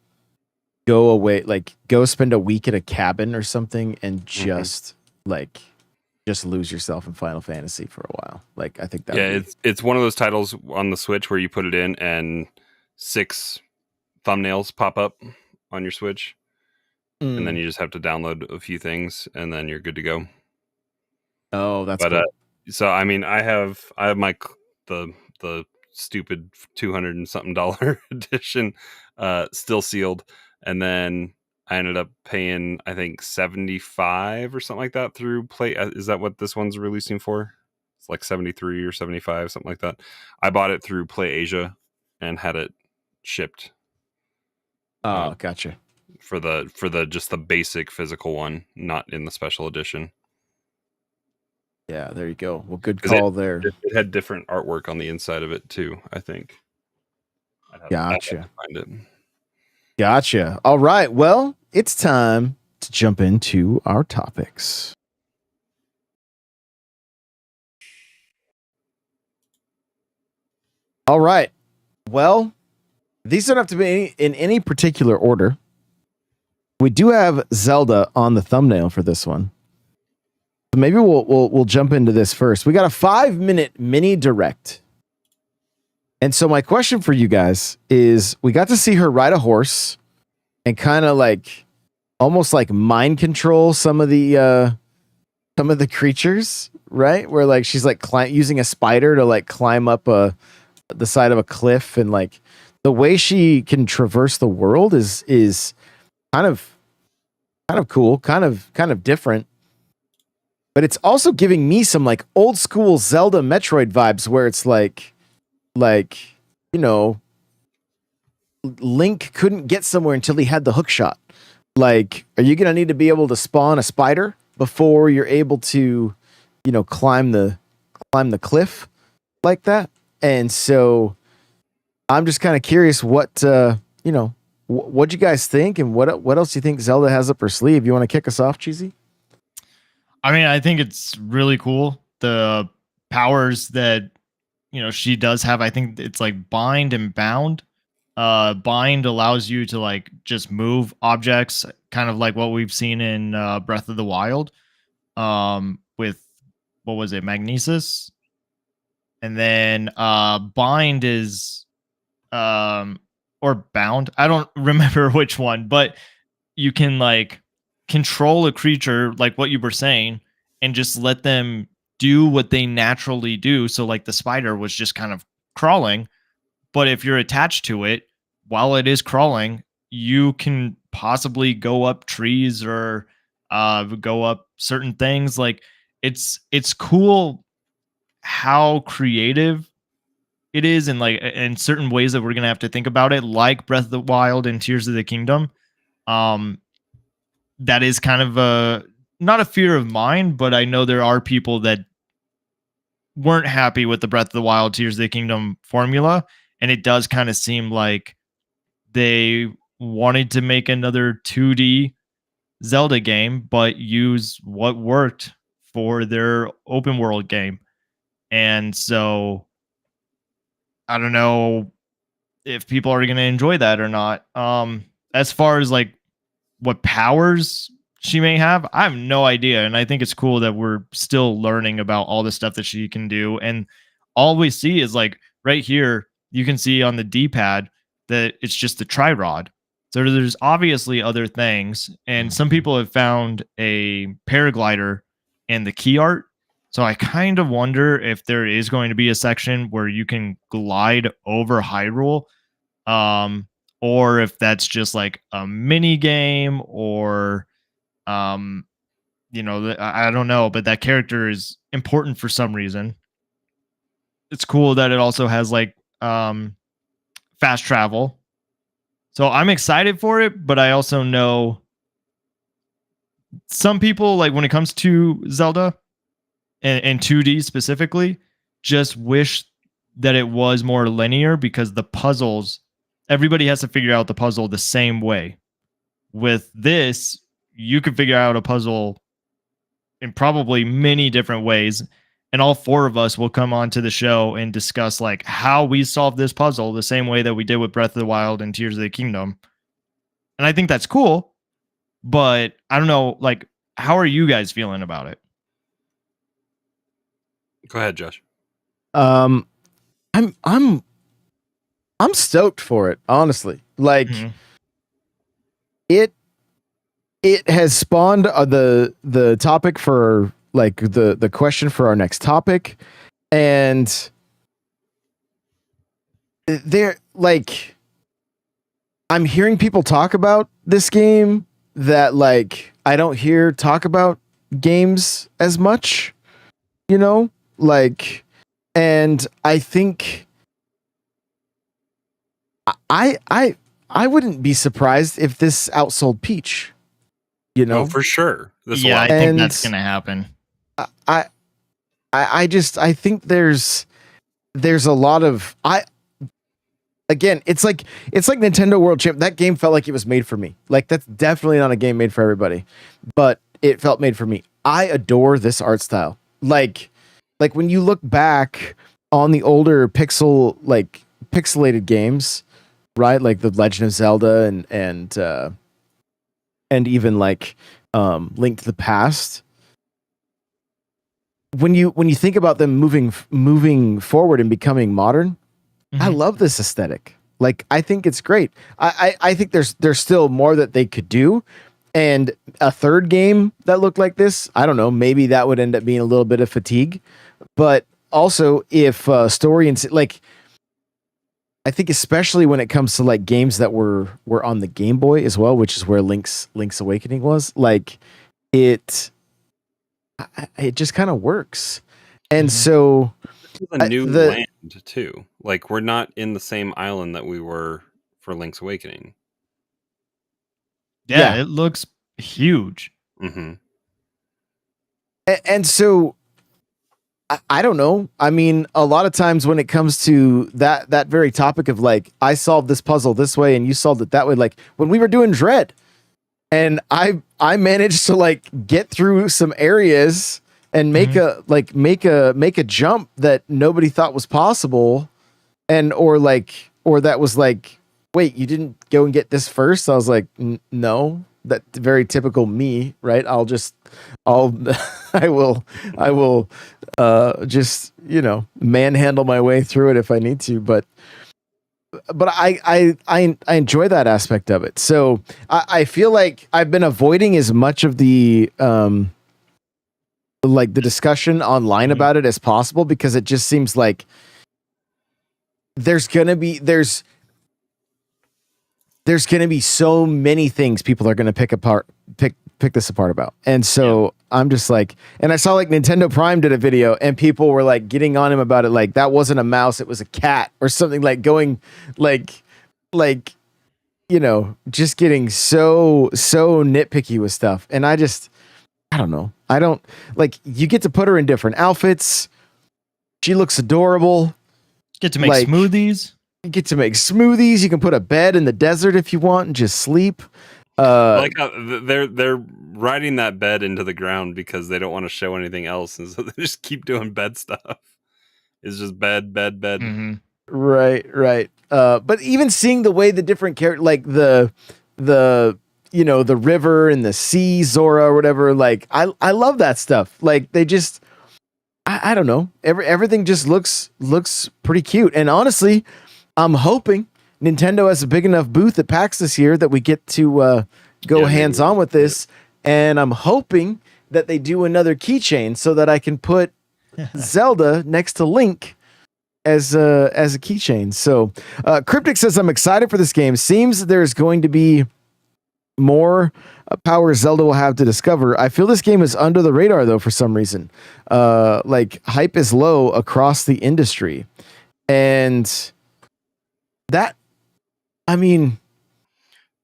away, like go spend a week at a cabin or something and just lose yourself in Final Fantasy for a while. Like I think that it's one of those titles on the Switch where you put it in and 6 thumbnails pop up on your Switch, and then you just have to download a few things and then you're good to go. Oh, that's cool. So I mean, I have my the stupid $200 and something edition still sealed, and then I ended up paying I think $75 or something like that through Play. Is that what this one's releasing for? It's like 73 or 75, something like that. I bought it through Play Asia and had it shipped. Oh, gotcha. For the just the basic physical one, not in the special edition. Yeah, there you go. Well, good call there. It had different artwork on the inside of it too, I think. Gotcha. I'd have to find it. Gotcha. All right. Well, it's time to jump into our topics. All right. Well, these don't have to be in any particular order. We do have Zelda on the thumbnail for this one. So maybe we'll jump into this first. We got a 5-minute mini direct. And so my question for you guys is, we got to see her ride a horse and kind of like almost like mind control some of the creatures, right? Where like she's like using a spider to like climb up the side of a cliff, and like the way she can traverse the world is kind of cool, kind of different. But it's also giving me some like old school Zelda Metroid vibes where it's like, you know, Link couldn't get somewhere until he had the hook shot. Like, are you gonna need to be able to spawn a spider before you're able to, climb the cliff like that? And so I'm just kind of curious what what you guys think, and what else do you think Zelda has up her sleeve? You want to kick us off, Cheesy? I mean, I think it's really cool. The powers that she does have, I think it's like bind and bound. Bind allows you to like just move objects, kind of like what we've seen in Breath of the Wild. With what was it, magnesis? And then bind is or bound. I don't remember which one, but you can like control a creature like what you were saying and just let them do what they naturally do. So like the spider was just kind of crawling, but if you're attached to it while it is crawling, you can possibly go up trees or go up certain things. Like it's cool how creative it is, and like in certain ways that we're gonna have to think about it, like Breath of the Wild and Tears of the Kingdom. Um, that is kind of a not a fear of mine, but I know there are people that weren't happy with the Breath of the Wild, Tears of the Kingdom formula, and it does kind of seem like they wanted to make another 2D Zelda game, but use what worked for their open world game. And so I don't know if people are going to enjoy that or not. As far as like what powers she may have, I have no idea. And I think it's cool that we're still learning about all the stuff that she can do. And all we see is like right here, you can see on the D-pad that it's just the tri-rod. So there's obviously other things. And some people have found a paraglider in the key art. So I kind of wonder if there is going to be a section where you can glide over Hyrule, or if that's just like a mini game, or I don't know. But that character is important for some reason. It's cool that it also has like fast travel. So I'm excited for it, but I also know some people, like when it comes to Zelda and 2D specifically, just wish that it was more linear, because the puzzles, everybody has to figure out the puzzle the same way. With this, you can figure out a puzzle in probably many different ways, and all four of us will come on to the show and discuss like how we solved this puzzle the same way that we did with Breath of the Wild and Tears of the Kingdom. And I think that's cool, but I don't know, like, how are you guys feeling about it? Go ahead, Josh. I'm stoked for it, honestly. Like, it has spawned the topic for like the question for our next topic, and they're like, I'm hearing people talk about this game that like I don't hear talk about games as much, like, and I think I wouldn't be surprised if this outsold Peach. Oh, for sure. Yeah, I think that's gonna happen. I think there's a lot of again, it's like Nintendo World Champ. That game felt like it was made for me. Like, that's definitely not a game made for everybody, but it felt made for me. I adore this art style. Like when you look back on the older pixelated games, right? Like the Legend of Zelda and even like Link to the Past. When you think about them moving forward and becoming modern, I love this aesthetic. Like, I think it's great. I think there's still more that they could do, and a third game that looked like this, I don't know, maybe that would end up being a little bit of fatigue. But also, if story and like, I think especially when it comes to like games that were on the Game Boy as well, which is where Link's Awakening was, like it just kind of works. And so a new land too. Like, we're not in the same island that we were for Link's Awakening. Yeah, it looks huge. Mm-hmm. And so I don't know. I mean, a lot of times when it comes to that very topic of like, I solved this puzzle this way and you solved it that way, like when we were doing Dread, and I managed to like get through some areas and make a jump that nobody thought was possible, and or that was like, wait, you didn't go and get this first? I was like, no. That very typical me, right? I will just, manhandle my way through it if I need to, but I enjoy that aspect of it. So I feel like I've been avoiding as much of the like the discussion online about it as possible, because it just seems like there's gonna be so many things people are gonna pick this apart about. And so I'm just like, and I saw like Nintendo Prime did a video and people were like getting on him about it, like that wasn't a mouse, it was a cat or something, like going like just getting so nitpicky with stuff. And I don't know. I don't like, you get to put her in different outfits. She looks adorable. Get to make smoothies. You get to make smoothies. You can put a bed in the desert if you want and just sleep. Like they're riding that bed into the ground because they don't want to show anything else, and so they just keep doing bed stuff. It's just bed. Mm-hmm. Right. But even seeing the way the different characters, like the river and the sea Zora or whatever, like I love that stuff. Like they just, I don't know, everything just looks pretty cute. And honestly, I'm hoping Nintendo has a big enough booth at PAX this year that we get to go hands-on with this. And I'm hoping that they do another keychain so that I can put Zelda next to Link as a keychain. So Cryptic says, I'm excited for this game. Seems there's going to be more power Zelda will have to discover. I feel this game is under the radar though for some reason. Like hype is low across the industry. And that, I mean,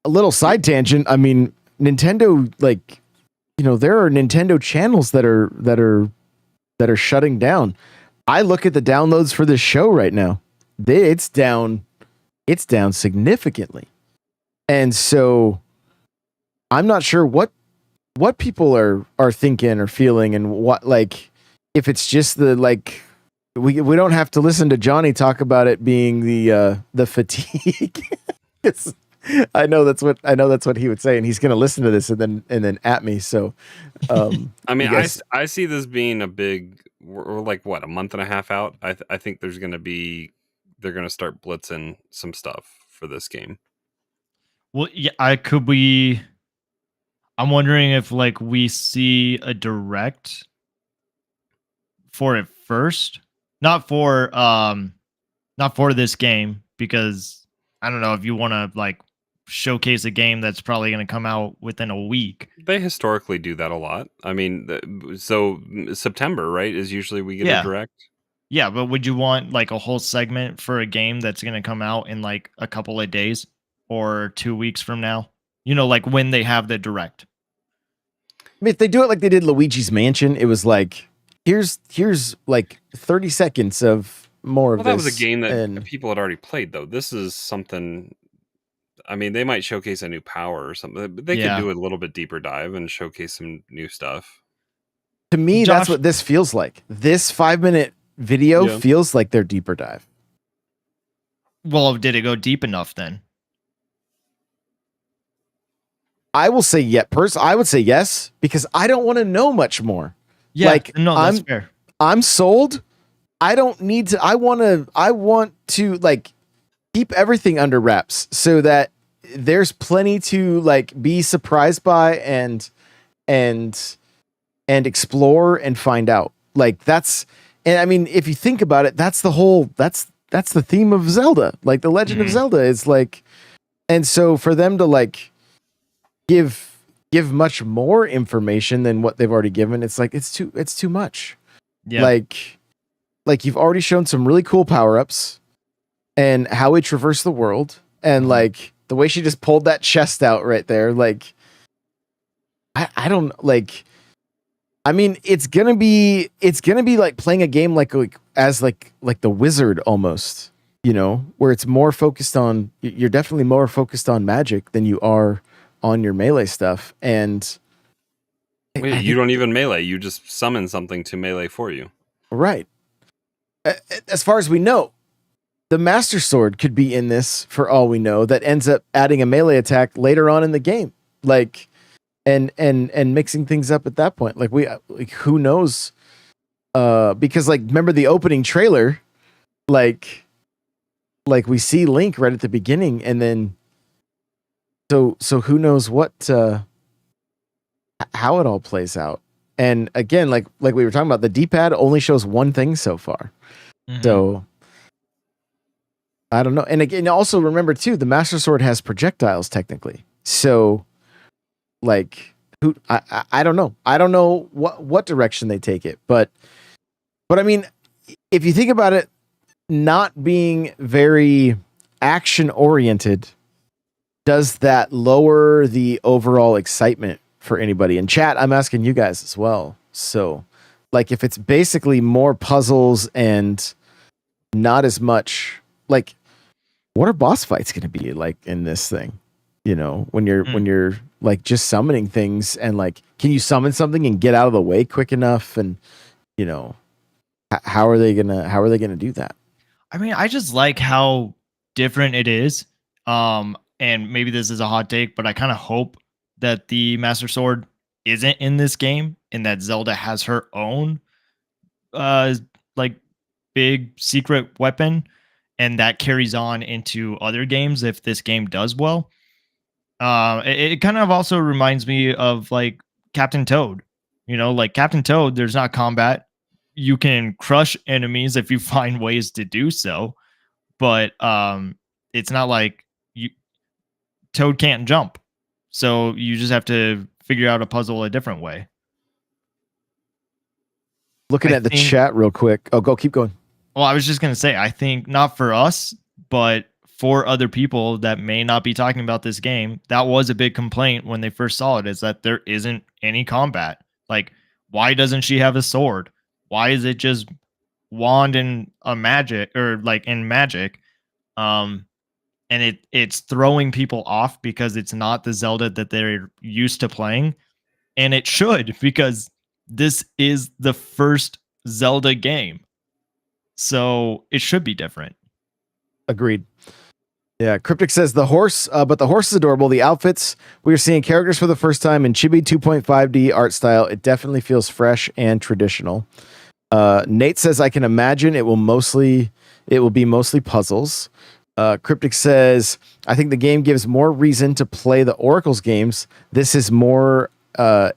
a little side tangent. I mean, Nintendo, like, there are Nintendo channels that are shutting down. I look at the downloads for this show right now. It's down significantly. And so I'm not sure what people are thinking or feeling, and what, like, if it's just the, like, we don't have to listen to Johnny talk about it being the fatigue. I know that's what he would say, and he's going to listen to this and then at me. So, I mean, I see this being a big. We're like what, a month and a half out. I think they're going to start blitzing some stuff for this game. Well, yeah, I'm wondering if like we see a direct for it first. Not for this game, because I don't know if you want to like showcase a game that's probably going to come out within a week. They historically do that a lot. I mean, so September, right, is usually we get a direct. Yeah, but would you want like a whole segment for a game that's going to come out in like a couple of days or 2 weeks from now? Like when they have the direct. I mean, if they do it like they did Luigi's Mansion, it was like, here's like 30 seconds of more of this. That was a game that people had already played, though. This is something. I mean, they might showcase a new power or something, but they could do a little bit deeper dive and showcase some new stuff. To me, that's what this feels like. This 5-minute video feels like their deeper dive. Well, did it go deep enough then? I will say I would say yes, because I don't want to know much more. Yeah, like, no, that's fair. I'm sold. I don't need to. I want to like keep everything under wraps so that there's plenty to like be surprised by and explore and find out. Like and I mean, if you think about it, that's the theme of Zelda. Like the Legend of Zelda is like, and so for them to like give much more information than what they've already given, it's like it's too much. Yeah. Like you've already shown some really cool power-ups and how we traverse the world, and like the way she just pulled that chest out right there, like I don't like. I mean, it's gonna be like playing a game like as like the Wizard almost, you know, where it's more focused on. You're definitely more focused on magic than you are on your melee stuff, and wait, you don't even melee. You just summon something to melee for you. Right. As far as we know, the Master Sword could be in this for all we know. That ends up adding a melee attack later on in the game, like, and mixing things up at that point. Like who knows? Because like, remember the opening trailer, like we see Link right at the beginning, and then so who knows what how it all plays out. And again, like we were talking about, the D-pad only shows one thing so far. Mm-hmm. So I don't know. And again, also remember too, the Master Sword has projectiles technically. So like I don't know. I don't know what direction they take it, but I mean, if you think about it, not being very action oriented, does that lower the overall excitement for anybody? In chat, I'm asking you guys as well. So like, if it's basically more puzzles and not as much, like, what are boss fights going to be like in this thing? You know, when you're like just summoning things, and like, can you summon something and get out of the way quick enough? And you know, how are they gonna do that? I mean, I just like how different it is. And maybe this is a hot take, but I kind of hope that the Master Sword isn't in this game, and that Zelda has her own like big secret weapon, and that carries on into other games if this game does well. It kind of also reminds me of like Captain Toad. You know, like Captain Toad, there's not combat. You can crush enemies if you find ways to do so, but it's not like Toad can't jump. So you just have to figure out a puzzle a different way. Looking at the chat real quick. Oh, keep going. Well, I was just going to say, I think not for us, but for other people that may not be talking about this game, that was a big complaint when they first saw it, is that there isn't any combat. Like, why doesn't she have a sword? Why is it just wand and a magic, or like in magic? And it's throwing people off because it's not the Zelda that they're used to playing. And it should, because this is the first Zelda game. So it should be different. Agreed. Yeah, Cryptic says the horse, but the horse is adorable. The outfits, we are seeing characters for the first time in Chibi 2.5D art style. It definitely feels fresh and traditional. Nate says, I can imagine it will be mostly puzzles. Cryptic says, I think the game gives more reason to play the Oracle's games. This is more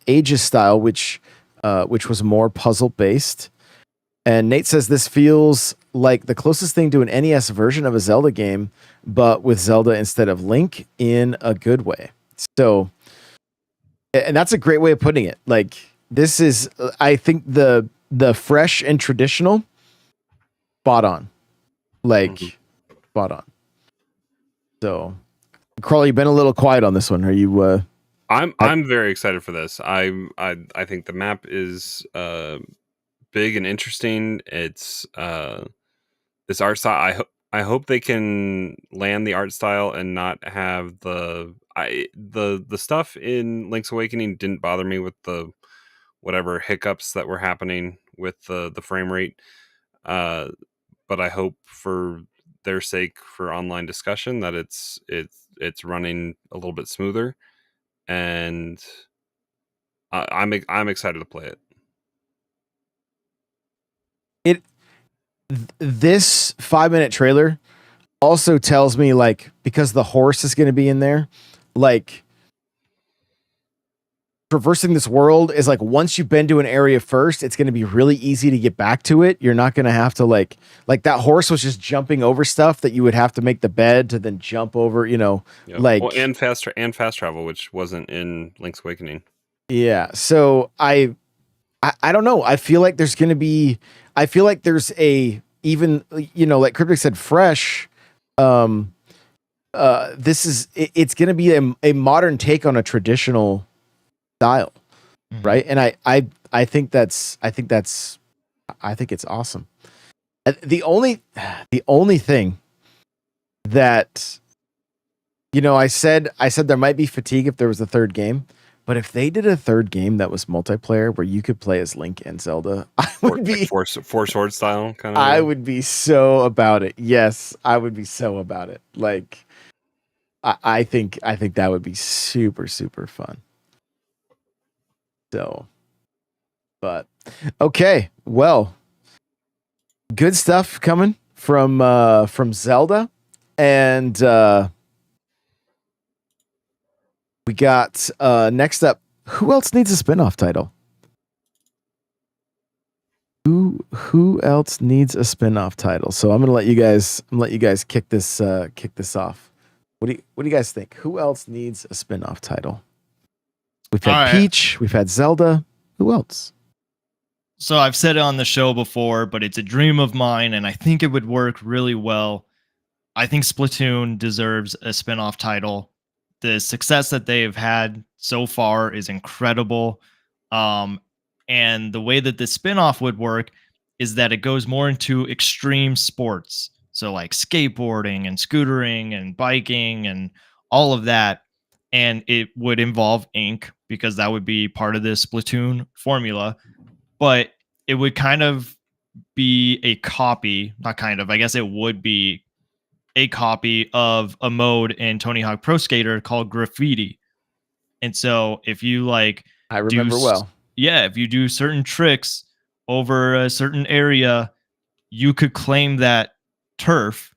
Aegis style, which was more puzzle based. And Nate says this feels like the closest thing to an NES version of a Zelda game, but with Zelda instead of Link in a good way. So, and that's a great way of putting it. Like, this is, I think, the fresh and traditional, spot on. Like, spot on. So, Crawley, you've been a little quiet on this one. Are you? I'm very excited for this. I think the map is big and interesting. It's this art style. I hope they can land the art style and not have the stuff in Link's Awakening didn't bother me with the whatever hiccups that were happening with the frame rate. But I hope for their sake, for online discussion, that it's running a little bit smoother, and I'm excited to play it. This 5-minute trailer also tells me, like, because the horse is going to be in there, like, traversing this world is like, once you've been to an area first, it's going to be really easy to get back to it. You're not going to have to like that horse was just jumping over stuff that you would have to make the bed to then jump over, you know, like, well, and fast travel, which wasn't in Link's Awakening. Yeah. So I don't know. I feel like there's a, even, you know, like Cryptic said, fresh, it's going to be a modern take on a traditional style, right? And I think it's awesome. The only thing that, I said there might be fatigue if there was a third game, but if they did a third game that was multiplayer where you could play as Link and Zelda, I would be four sword style kind of. I would be so about it. Yes, I would be so about it. Like, I think that would be super super fun. So, but okay, well, good stuff coming from Zelda, and we got next up. Who else needs a spinoff title? Who else needs a spinoff title? So I'm gonna let you guys kick this off. What do you guys think? Who else needs a spinoff title? We've had Peach, we've had Zelda. Who else? So I've said it on the show before, but it's a dream of mine, and I think it would work really well. I think Splatoon deserves a spinoff title. The success that they've had so far is incredible. And the way that the spinoff would work is that it goes more into extreme sports. So like skateboarding and scootering and biking and all of that. And it would involve ink because that would be part of the Splatoon formula. But it would kind of be a copy, not kind of, I guess it would be a copy of a mode in Tony Hawk Pro Skater called Graffiti. And so if you like, I remember well. Yeah, if you do certain tricks over a certain area, you could claim that turf,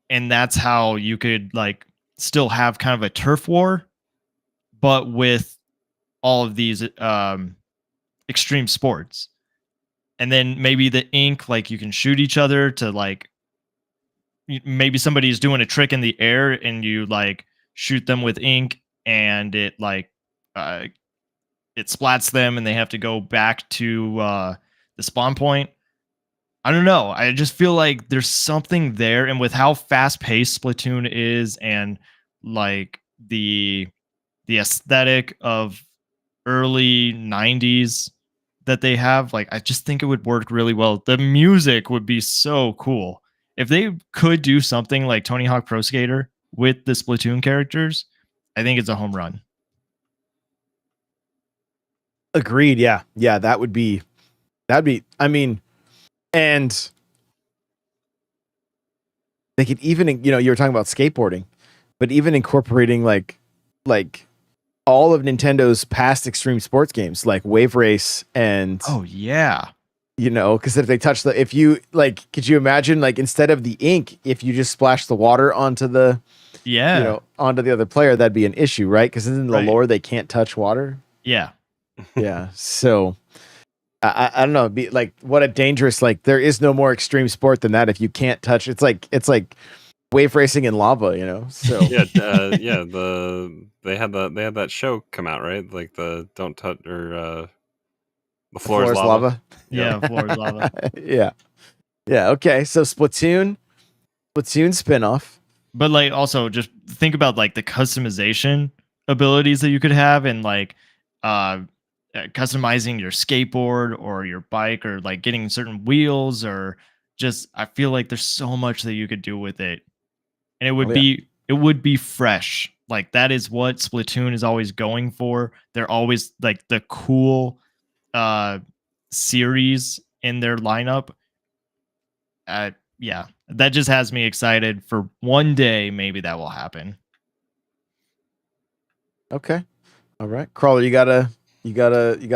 and that's how you could like still have kind of a turf war, but with all of these extreme sports. And then maybe the ink, like you can shoot each other to like, maybe somebody's doing a trick in the air and you like shoot them with ink and it like it splats them and they have to go back to the spawn point. I don't know. I just feel like there's something there, and with how fast paced Splatoon is and like the aesthetic of early 90s that they have, like I just think it would work really well. The music would be so cool. If they could do something like Tony Hawk Pro Skater with the Splatoon characters, I think it's a home run. Agreed. Yeah. That'd be, I mean, and they could even, you were talking about skateboarding, but even incorporating like all of Nintendo's past extreme sports games, like Wave Race and, oh yeah, because if they touch if you like, could you imagine like instead of the ink, if you just splash the water onto the, onto the other player, that'd be an issue, right? Because in the lore, they can't touch water. Yeah. Yeah. So I don't know. Be like, what a dangerous, like there is no more extreme sport than that. If you can't touch, it's like wave racing in lava, so they had that show come out, right? Like the don't touch or the floor is lava. Yeah, floor is lava. Yeah. Okay, so Splatoon spinoff, but like also just think about like the customization abilities that you could have, and like customizing your skateboard or your bike, or like getting certain wheels, or just I feel like there's so much that you could do with it, and it would be fresh. Like that is what Splatoon is always going for. They're always like the cool series in their lineup. Yeah, that just has me excited for one day. Maybe that will happen. Okay, all right, Crawler, you got a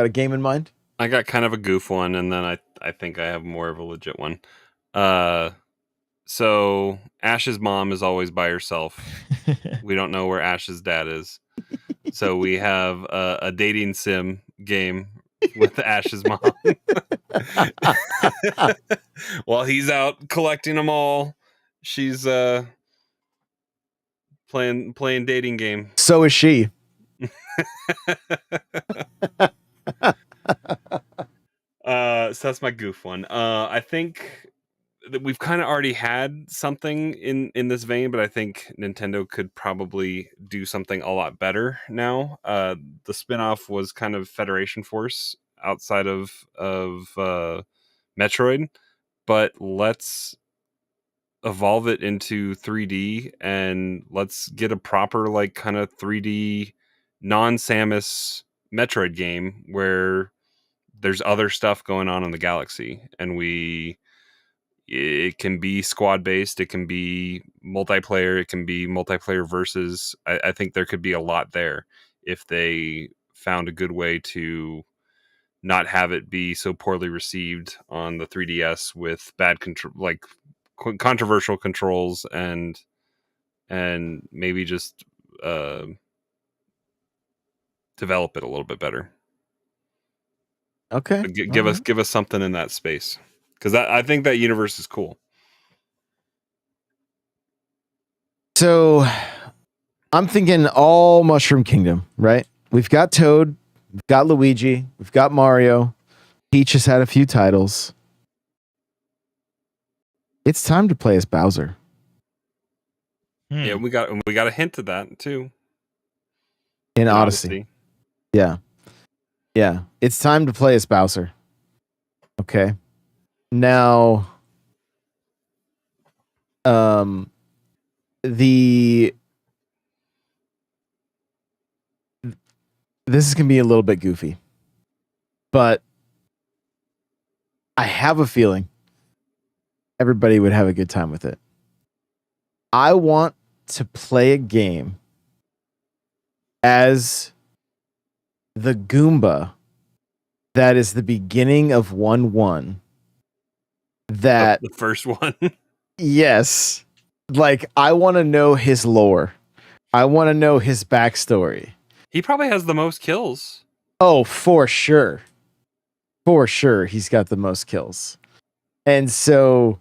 game in mind? I got kind of a goof one, and then I think I have more of a legit one. So Ash's mom is always by herself. We don't know where Ash's dad is. So we have a dating sim game with Ash's mom. While he's out collecting them all, she's playing dating game. So is she. So that's my goof one. I think we've kind of already had something in this vein, but I think Nintendo could probably do something a lot better now. The spinoff was kind of Federation Force outside of Metroid, but let's evolve it into 3D and let's get a proper like kind of 3D non-Samus Metroid game where there's other stuff going on in the galaxy, and it can be squad based, it can be multiplayer, it can be multiplayer versus. I think there could be a lot there if they found a good way to not have it be so poorly received on the 3DS with bad control, like controversial controls, and maybe just develop it a little bit better. Okay. Give us something in that space, because I think that universe is cool. So I'm thinking all Mushroom Kingdom, right? We've got Toad, we've got Luigi, we've got Mario. Peach has had a few titles. It's time to play as Bowser. Yeah, we got a hint of that too In Odyssey. Yeah. Yeah. It's time to play as Bowser. Okay. Now, this is gonna be a little bit goofy, but I have a feeling everybody would have a good time with it. I want to play a game as the Goomba that is the beginning of 1-1. That the first one. Yes. Like, I want to know his lore. I want to know his backstory. He probably has the most kills. Oh, for sure. For sure, he's got the most kills. And so,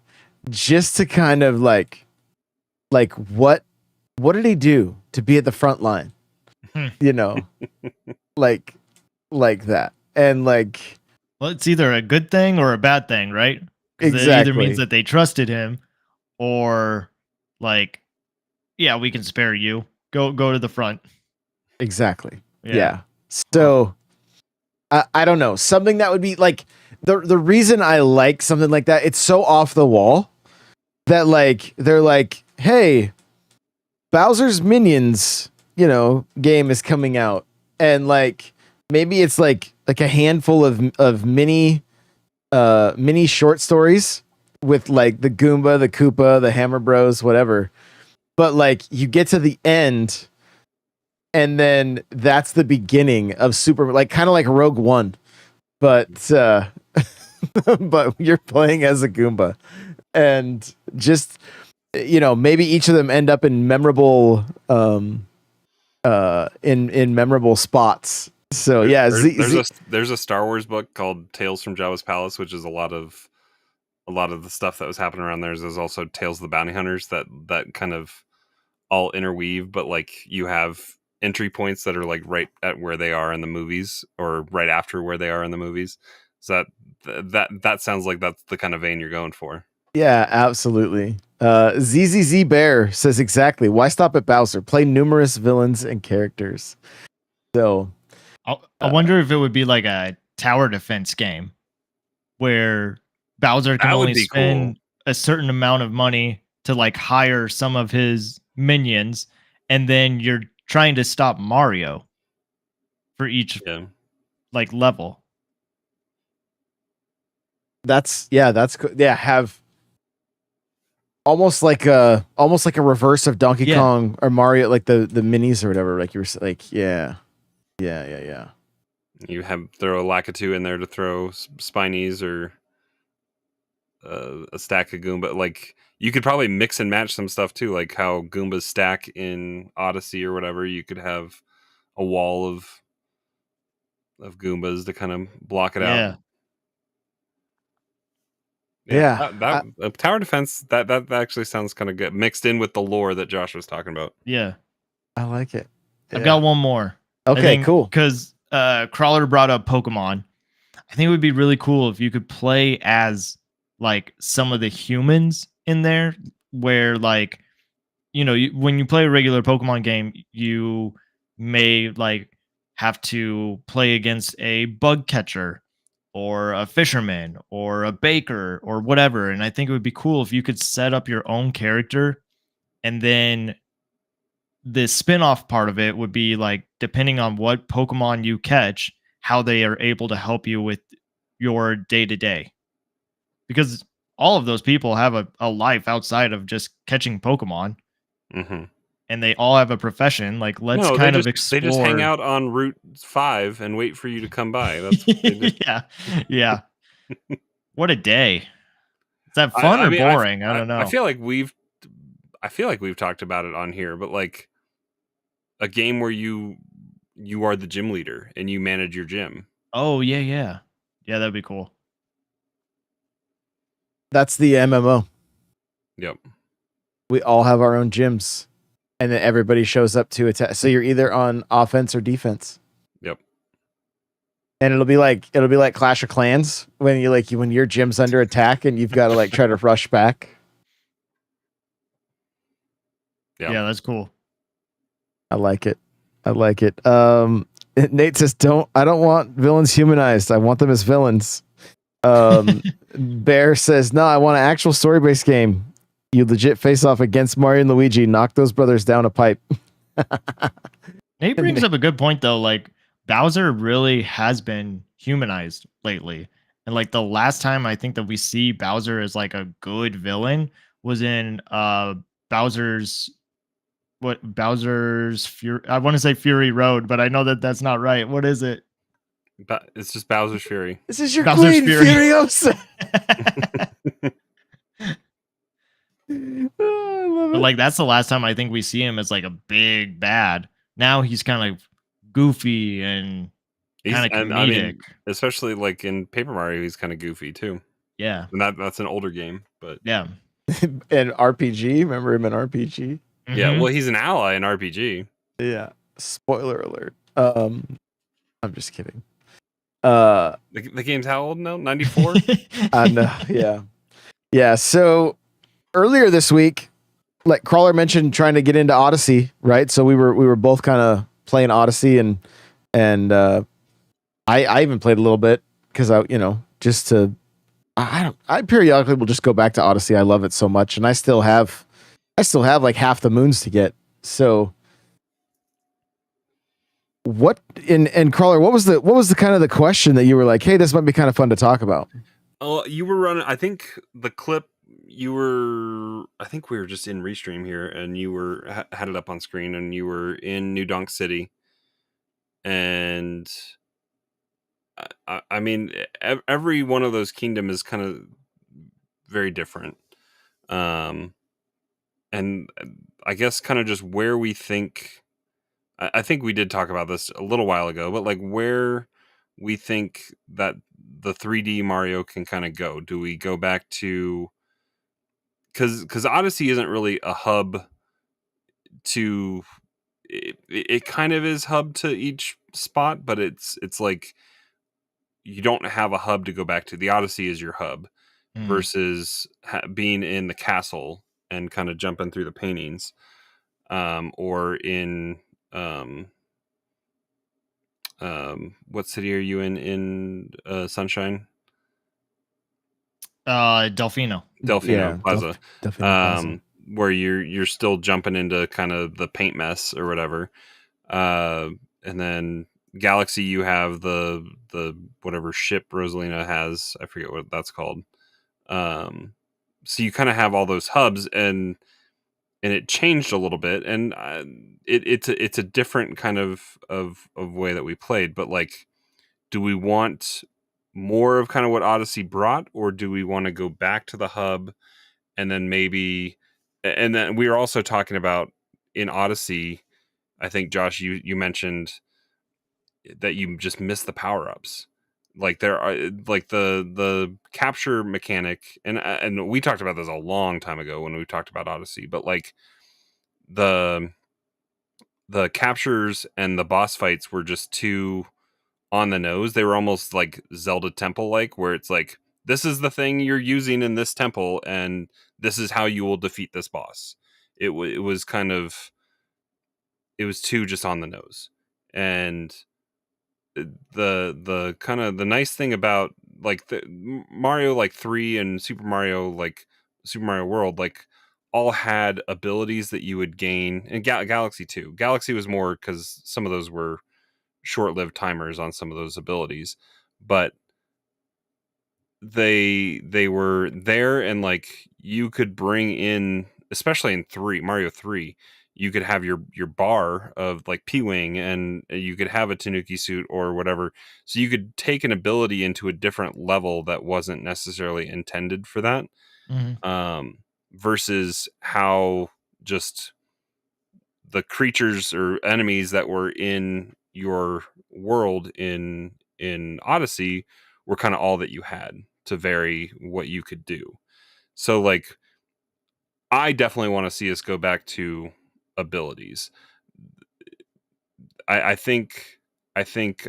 just to kind of like what did he do to be at the front line? You know, like that. And like, well, it's either a good thing or a bad thing, right? Exactly. It either means that they trusted him, or like, yeah, we can spare you. Go to the front. Exactly. Yeah. So I don't know. Something that would be like the reason I like something like that, it's so off the wall that like they're like, hey, Bowser's Minions, game is coming out. And like maybe it's like a handful of mini short stories with like the Goomba, the Koopa, the Hammer Bros, whatever. But like you get to the end and then that's the beginning of Super, like kind of like Rogue One, but but you're playing as a Goomba, and just maybe each of them end up in memorable in memorable spots. So yeah, there's a Star Wars book called Tales from Jabba's Palace, which is a lot of the stuff that was happening around there. There's also Tales of the Bounty Hunters that kind of all interweave, but like you have entry points that are like right at where they are in the movies or right after where they are in the movies. So that sounds like that's the kind of vein you're going for. Yeah, absolutely. ZZZ Bear says exactly. Why stop at Bowser? Play numerous villains and characters. So I wonder if it would be like a tower defense game where Bowser can only spend a certain amount of money to like hire some of his minions, and then you're trying to stop Mario for each like level. That's good. Yeah, have almost like a reverse of Donkey Kong or Mario, like the minis or whatever. Like you were like, yeah. You throw a Lakitu in there to throw Spinies or a stack of Goomba. Like you could probably mix and match some stuff too, like how Goombas stack in Odyssey or whatever. You could have a wall of Goombas to kind of block it out. Yeah. That tower defense that actually sounds kind of good, mixed in with the lore that Josh was talking about. Yeah, I like it. I've got one more. Okay, cool. Because Crawler brought up Pokemon. I think it would be really cool if you could play as like some of the humans in there, where like when you play a regular Pokemon game, you may like have to play against a bug catcher or a fisherman or a baker or whatever. And I think it would be cool if you could set up your own character, and then the spin-off part of it would be like depending on what Pokemon you catch, how they are able to help you with your day-to-day. Because all of those people have a life outside of just catching Pokemon. Mm-hmm. And they all have a profession. Like, let's No, kind of they just hang explore. out on Route 5 and wait for you to come by. That's what they do. Yeah. What a day. Is that fun or boring? I don't know. I feel like we've talked about it on here, but like a game where you are the gym leader and you manage your gym. Oh, yeah, that'd be cool. That's the MMO. Yep. We all have our own gyms, and then everybody shows up to attack. So you're either on offense or defense. Yep. And it'll be like Clash of Clans when when your gym's under attack and you've got to like try to rush back. Yeah, that's cool. I like it. Nate says, I don't want villains humanized. I want them as villains. Bear says, no, I want an actual story-based game. You legit face off against Mario and Luigi, knock those brothers down a pipe. Nate brings up a good point though. Like, Bowser really has been humanized lately. And like the last time I think that we see Bowser as like a good villain was in Bowser's Fury. I want to say Fury Road, but I know that that's not right. What is it? It's just Bowser's Fury. This is your Bowser's queen, Fury. Furiosa. Oh, I love But it. like that's the last time I think we see him as like a big bad. Now he's kind of goofy and kind of comedic. I mean, especially like in Paper Mario, he's kind of goofy too. Yeah. And that's an older game, but yeah. And RPG, remember him in RPG? Yeah, well, he's an ally in RPG. Yeah. Spoiler alert. I'm just kidding. The game's how old now? 94? No, yeah. Yeah, so earlier this week, like Crawler mentioned trying to get into Odyssey, right? So we were both kind of playing Odyssey and I even played a little bit because I periodically will just go back to Odyssey. I love it so much, and I still have like half the moons to get. So and Crawler, what was the kind of the question that you were like, hey, this might be kind of fun to talk about? Oh, you were running. I think the clip I think we were just in Restream here, and you had it up on screen, and you were in New Donk City, and I mean, every one of those kingdom is kind of very different, and I guess kind of just where we think. I think we did talk about this a little while ago, but like where we think that the 3D Mario can kind of go. Do we go back to because Odyssey isn't really a hub to it kind of is hub to each spot, but it's like you don't have a hub to go back to. The Odyssey is your hub versus being in the castle and kind of jumping through the paintings, or in what city are you in Sunshine? Delfino Plaza. Delfino Plaza. Where you're still jumping into kind of the paint mess or whatever. And then Galaxy, you have the whatever ship Rosalina has. I forget what that's called. So you kind of have all those hubs, and it changed a little bit, and it's a different kind of way that we played. But like, do we want more of kind of what Odyssey brought, or do we want to go back to the hub, and then maybe, and then we were also talking about in Odyssey, I think Josh, you mentioned that you just miss the power ups. Like there are like the capture mechanic, and we talked about this a long time ago when we talked about Odyssey, but like the captures and the boss fights were just too on the nose. They were almost like Zelda temple like, where it's like this is the thing you're using in this temple, and this is how you will defeat this boss. It was kind of, it was too just on the nose. And the kind of the nice thing about like the Mario like 3 and Super Mario World, like all had abilities that you would gain, and Galaxy 2. Galaxy was more because some of those were short-lived timers on some of those abilities, but they were there, and like you could bring in, especially in Mario 3, you could have your bar of like P-Wing, and you could have a Tanuki suit or whatever, so you could take an ability into a different level that wasn't necessarily intended for that. Versus how just the creatures or enemies that were in your world in Odyssey were kind of all that you had to vary what you could do. So like I definitely want to see us go back to abilities. I think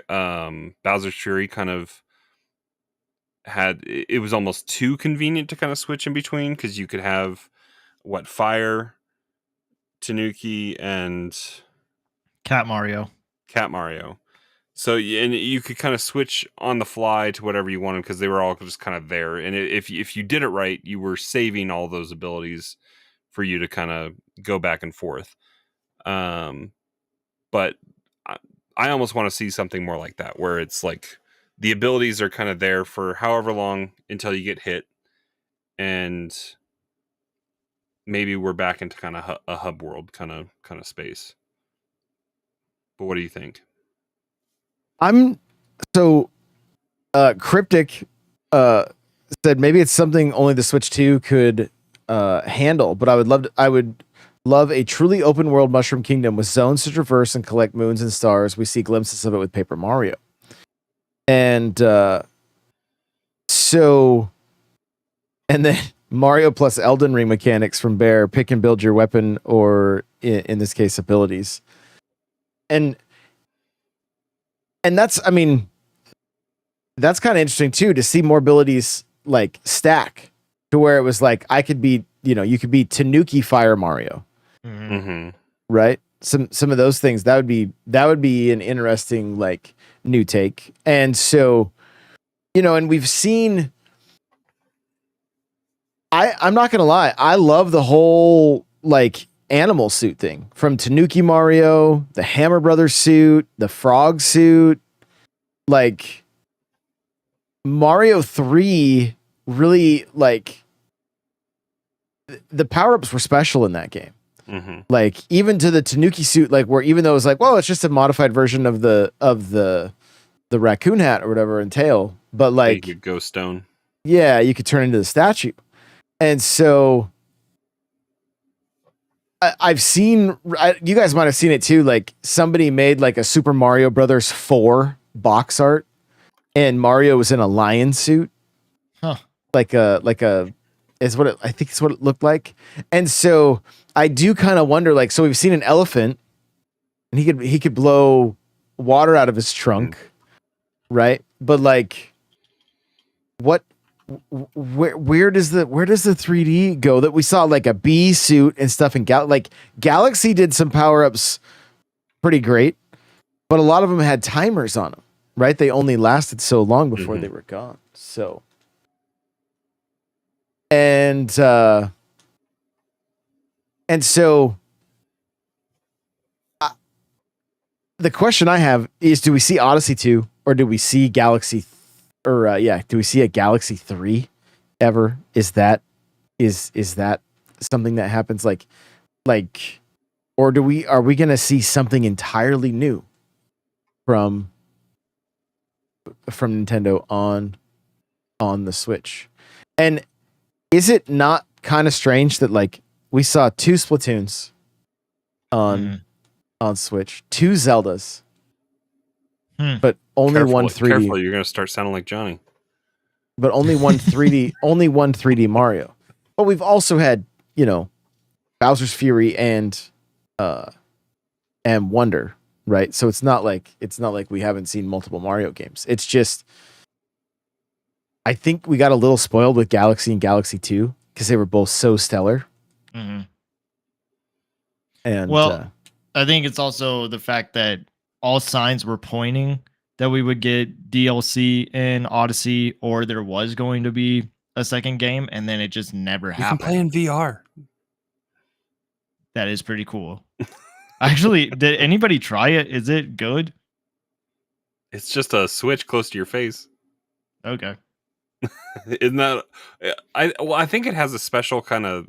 Bowser's Fury kind of had, it was almost too convenient to kind of switch in between, because you could have fire, Tanuki, and Cat Mario. So, and you could kind of switch on the fly to whatever you wanted, because they were all just kind of there. And if you did it right, you were saving all those abilities for you to kind of go back and forth. But I almost want to see something more like that, where it's like the abilities are kind of there for however long until you get hit, and maybe we're back into kind of a hub world kind of space. But what do you think? I'm so Cryptic said maybe it's something only the Switch 2 could handle, but I would love a truly open world Mushroom Kingdom with zones to traverse and collect moons and stars. We see glimpses of it with Paper Mario. And and then Mario plus Elden Ring mechanics from Bear, pick and build your weapon, or in this case abilities. And that's, I mean, that's kind of interesting too, to see more abilities like stack to where it was like I could be, you could be Tanuki Fire Mario, right? Some of those things that would be an interesting like new take. And so, and we've seen. I'm not gonna lie, I love the whole like animal suit thing from Tanuki Mario, the Hammer Brothers suit, the frog suit, like. Mario 3 really, like, the power-ups were special in that game. Like, even to the Tanuki suit, like, where even though it was like, well, it's just a modified version of the raccoon hat or whatever and tail, but like you could go stone. Yeah, you could turn into the statue. And so I've seen, you guys might have seen it too, like somebody made like a Super Mario Brothers 4 box art, and Mario was in a lion suit. Huh. Like a is what I think it's what it looked like. And so I do kind of wonder, like, so we've seen an elephant, and he could blow water out of his trunk, right? But like, where does the 3D go? That we saw like a bee suit and stuff in Galaxy did some power-ups pretty great, but a lot of them had timers on them, right? They only lasted so long before they were gone. So, and so the question I have is, do we see Odyssey 2, or do we see Galaxy, do we see a Galaxy 3 ever? Is that something that happens like, or are we going to see something entirely new from Nintendo on the Switch? And is it not kind of strange that like we saw 2 Splatoons on Switch, 2 Zeldas, but only one 3D. Careful, you're going to start sounding like Johnny. But only one 3D, only one 3D Mario. But we've also had, Bowser's Fury and Wonder, right? So it's not like we haven't seen multiple Mario games. It's just I think we got a little spoiled with Galaxy and Galaxy 2 because they were both so stellar. Mhm. And Well, I think it's also the fact that all signs were pointing that we would get DLC in Odyssey, or there was going to be a second game, and then it just never You can happened. play in VR. That is pretty cool. Actually, did anybody try it? Is it good? It's just a switch close to your face. Okay. Isn't that? I think it has a special kind of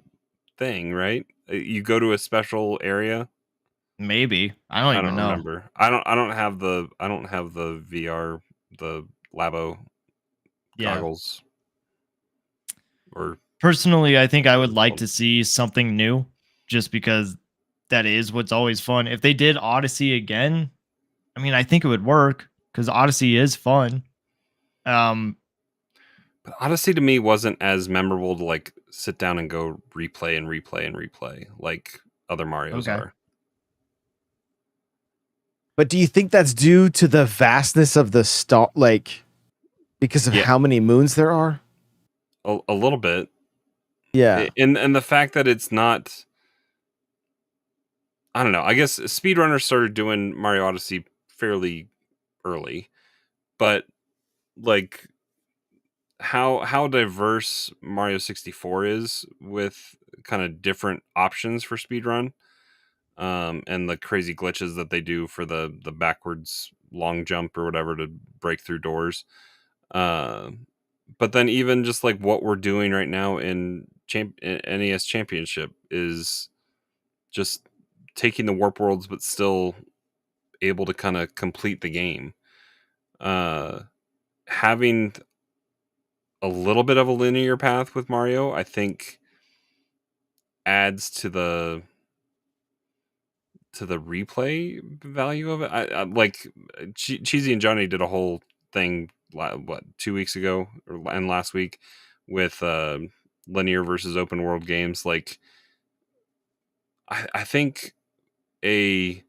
thing, right? You go to a special area. Maybe. I don't I even don't know. remember. I don't have the VR, the Labo Yeah. goggles. Or Personally, I think I would it's like called. to see something new just because that is what's always fun. If they did Odyssey again, I mean, I think it would work because Odyssey is fun. But Odyssey to me wasn't as memorable to like sit down and go replay and replay and replay like other Marios Okay. are. but do you think that's due to the vastness of the star, like because of Yeah. how many moons there are? A little bit. Yeah. And the fact that it's not, I don't know. I guess speedrunners started doing Mario Odyssey fairly early, but like how diverse Mario 64 is with kind of different options for speedrun, and the crazy glitches that they do for the backwards long jump or whatever to break through doors. Uh, but then even just like what we're doing right now in NES Championship is just taking the warp worlds, but still able to kind of complete the game. Having a little bit of a linear path with Mario, I think, adds to the replay value of it. I like Cheesy and Johnny did a whole thing what 2 weeks ago and last week with linear versus open world games. Like I think a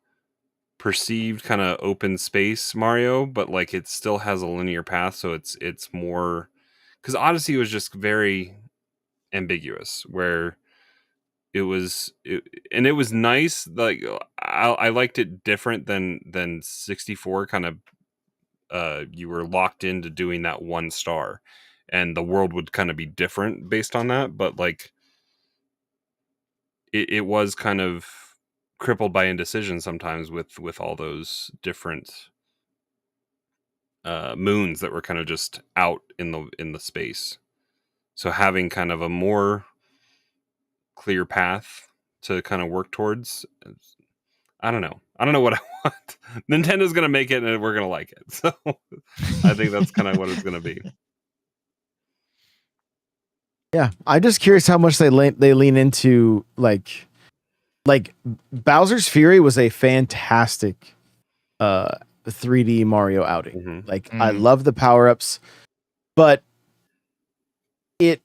perceived kind of open space Mario, but like it still has a linear path, so it's more because Odyssey was just very ambiguous where and it was nice. Like I liked it different than 64. Kind of you were locked into doing that one star, and the world would kind of be different based on that. But like it was kind of crippled by indecision sometimes with all those different moons that were kind of just out in the space. So having kind of a more clear path to kind of work towards, I don't know. I don't know what I want. Nintendo's gonna make it, and we're gonna like it. So I think that's kind of what it's gonna be. Yeah. I'm just curious how much they lean into like Bowser's Fury was a fantastic 3D Mario outing. Mhm. Like I love the power-ups, but it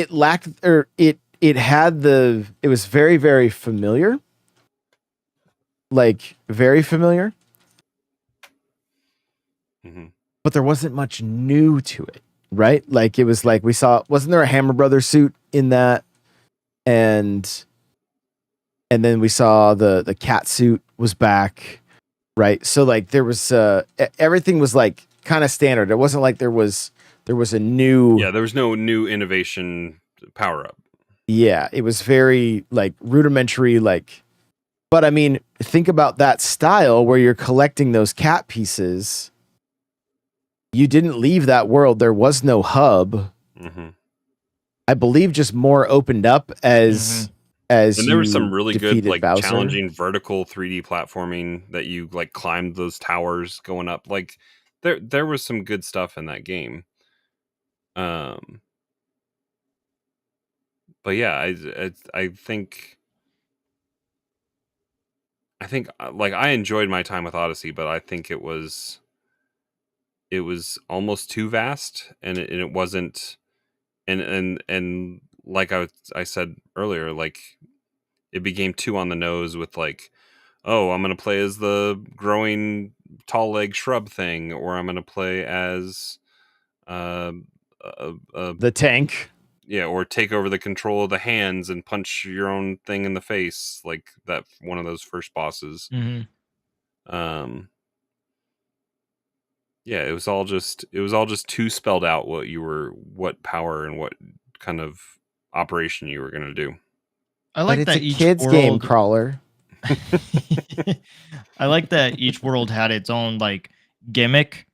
lacked, or it had it was very, very familiar. Like very familiar, Mhm. but there wasn't much new to it, right? Like it was like we saw, wasn't there a Hammer Brothers suit in that? And then we saw the cat suit was back, right? So like there was everything was like kind of standard. It wasn't like there was a new. Yeah, there was no new innovation power up. Yeah, it was very like rudimentary, like. But I mean, think about that style where you're collecting those cat pieces. You didn't leave that world. There was no hub. Mm-hmm. I believe just more opened up as and there was some really good like Bowser. challenging vertical 3D platforming that you like climbed those towers going up. Like there was some good stuff in that game. But yeah, I think like I enjoyed my time with Odyssey, but I think it was almost too vast, and it wasn't, and like I said earlier, like it became too on the nose with like, oh, I'm gonna play as the growing tall leg shrub thing, or I'm gonna play as uh, The tank. yeah, or take over the control of the hands and punch your own thing in the face, like that one of those first bosses. Um, yeah, it was all just too spelled out what power and what kind of operation you were gonna do. I But like it's that a each kid's game, world. Crawler. I like that each world had its own like gimmick,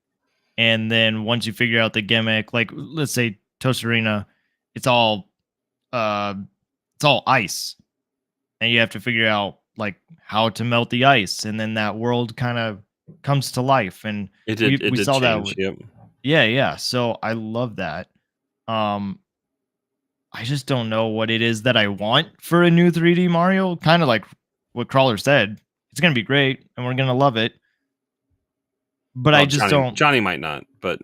and then once you figure out the gimmick, like let's say Toast Arena, it's all uh, it's all ice, and you have to figure out like how to melt the ice, and then that world kind of comes to life. And It we did saw that change. with, Yep. yeah. So I love that. Um, I just don't know what it is that I want for a new 3D Mario. Kind of like what Crawler said. It's gonna be great and we're gonna love it. But I Well, just don't. Johnny might not, but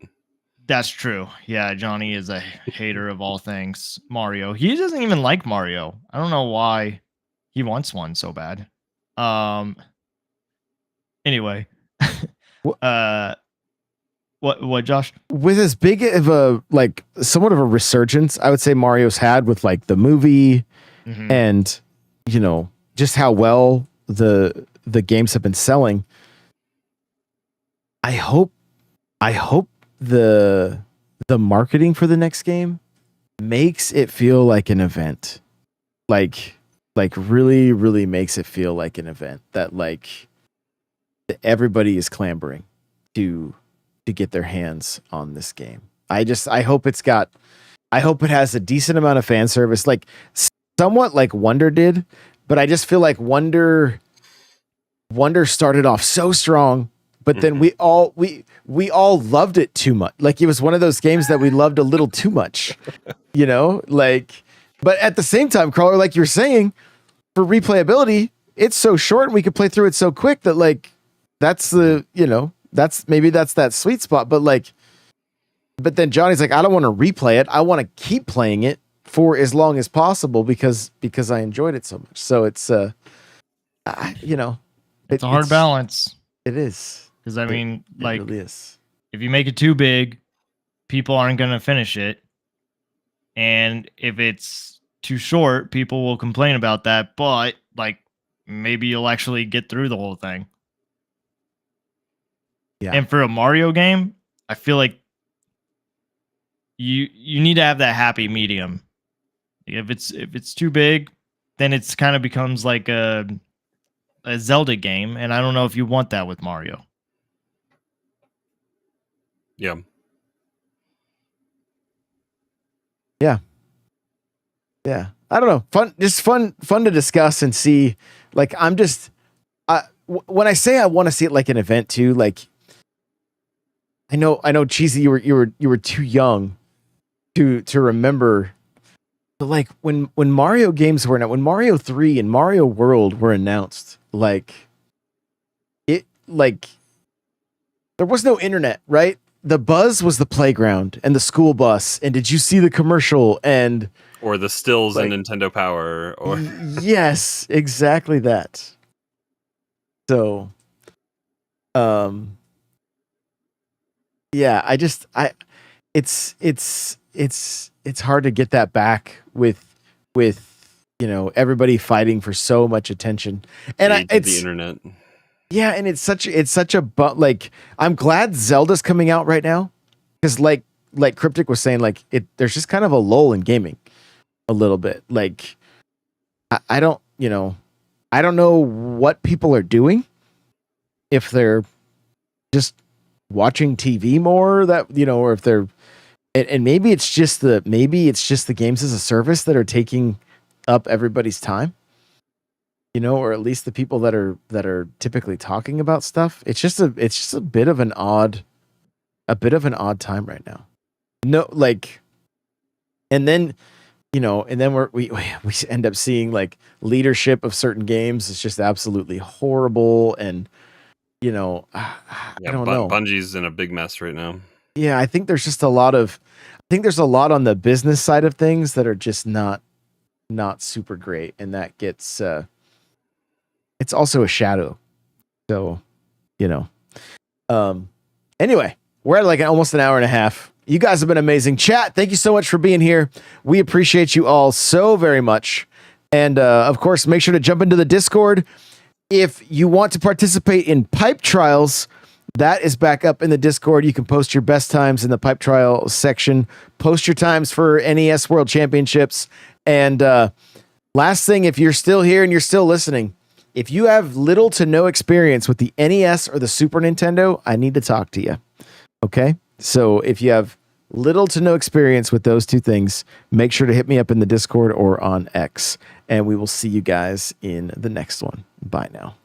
That's true. Yeah, Johnny is a hater of all things Mario. He doesn't even like Mario. I don't know why he wants one so bad. Um anyway. Wh- uh what Josh? With as big of a like somewhat of a resurgence, I would say Mario's had with like the movie Mhm. and just how well the games have been selling. I hope the marketing for the next game makes it feel like an event. Like really, really makes it feel like an event that like everybody is clamoring to get their hands on this game. I hope it has a decent amount of fan service, like somewhat like Wonder did, but I just feel like Wonder started off so strong, but then we all loved it too much. Like it was one of those games that we loved a little too much, like, but at the same time, Crawler, like you're saying, for replayability, it's so short and we could play through it so quick that like, that's that's that sweet spot. But then Johnny's like, I don't want to replay it. I want to keep playing it for as long as possible because I enjoyed it so much. So it's It's a hard balance. It is. Because I mean, It like really is. if you make it too big, people aren't gonna finish it. And if it's too short, people will complain about that. But like maybe you'll actually get through the whole thing. Yeah. And for a Mario game, I feel like you need to have that happy medium. If it's too big, then it's kind of becomes like a Zelda game, and I don't know if you want that with Mario. yeah. Yeah. I don't know. Fun to discuss and see. Like when I say I want to see it like an event too, like I know Cheesy, you were too young to remember, but like when Mario games were announced, when Mario 3 and Mario World were announced, like there was no internet, right? The buzz was the playground and the school bus, and did you see the commercial and or the stills like, in Nintendo Power, or yes, exactly that. So, yeah, it's hard to get that back with everybody fighting for so much attention, and the internet. yeah, and it's such a like I'm glad Zelda's coming out right now because like Cryptic was saying, like there's just kind of a lull in gaming a little bit. Like I don't know what people are doing, if they're just watching TV more, that or if they're and maybe it's just the games as a service that are taking up everybody's time, or at least the people that are typically talking about stuff. It's just a bit of an odd time right now. No, like, and then we end up seeing like leadership of certain games. It's just absolutely horrible, and I don't know. Bungie's in a big mess right now. Yeah, I think there's just a lot on the business side of things that are just not super great, and that gets it's also a shadow. So, Anyway, we're at like almost an hour and a half. You guys have been amazing. Chat, thank you so much for being here. We appreciate you all so very much. And of course, make sure to jump into the Discord. If you want to participate in pipe trials, that is back up in the Discord. You can post your best times in the pipe trial section. Post your times for NES World Championships. And last thing, if you're still here and you're still listening, if you have little to no experience with the NES or the Super Nintendo, I need to talk to you. Okay? So if you have little to no experience with those two things, make sure to hit me up in the Discord or on X. And we will see you guys in the next one. Bye now.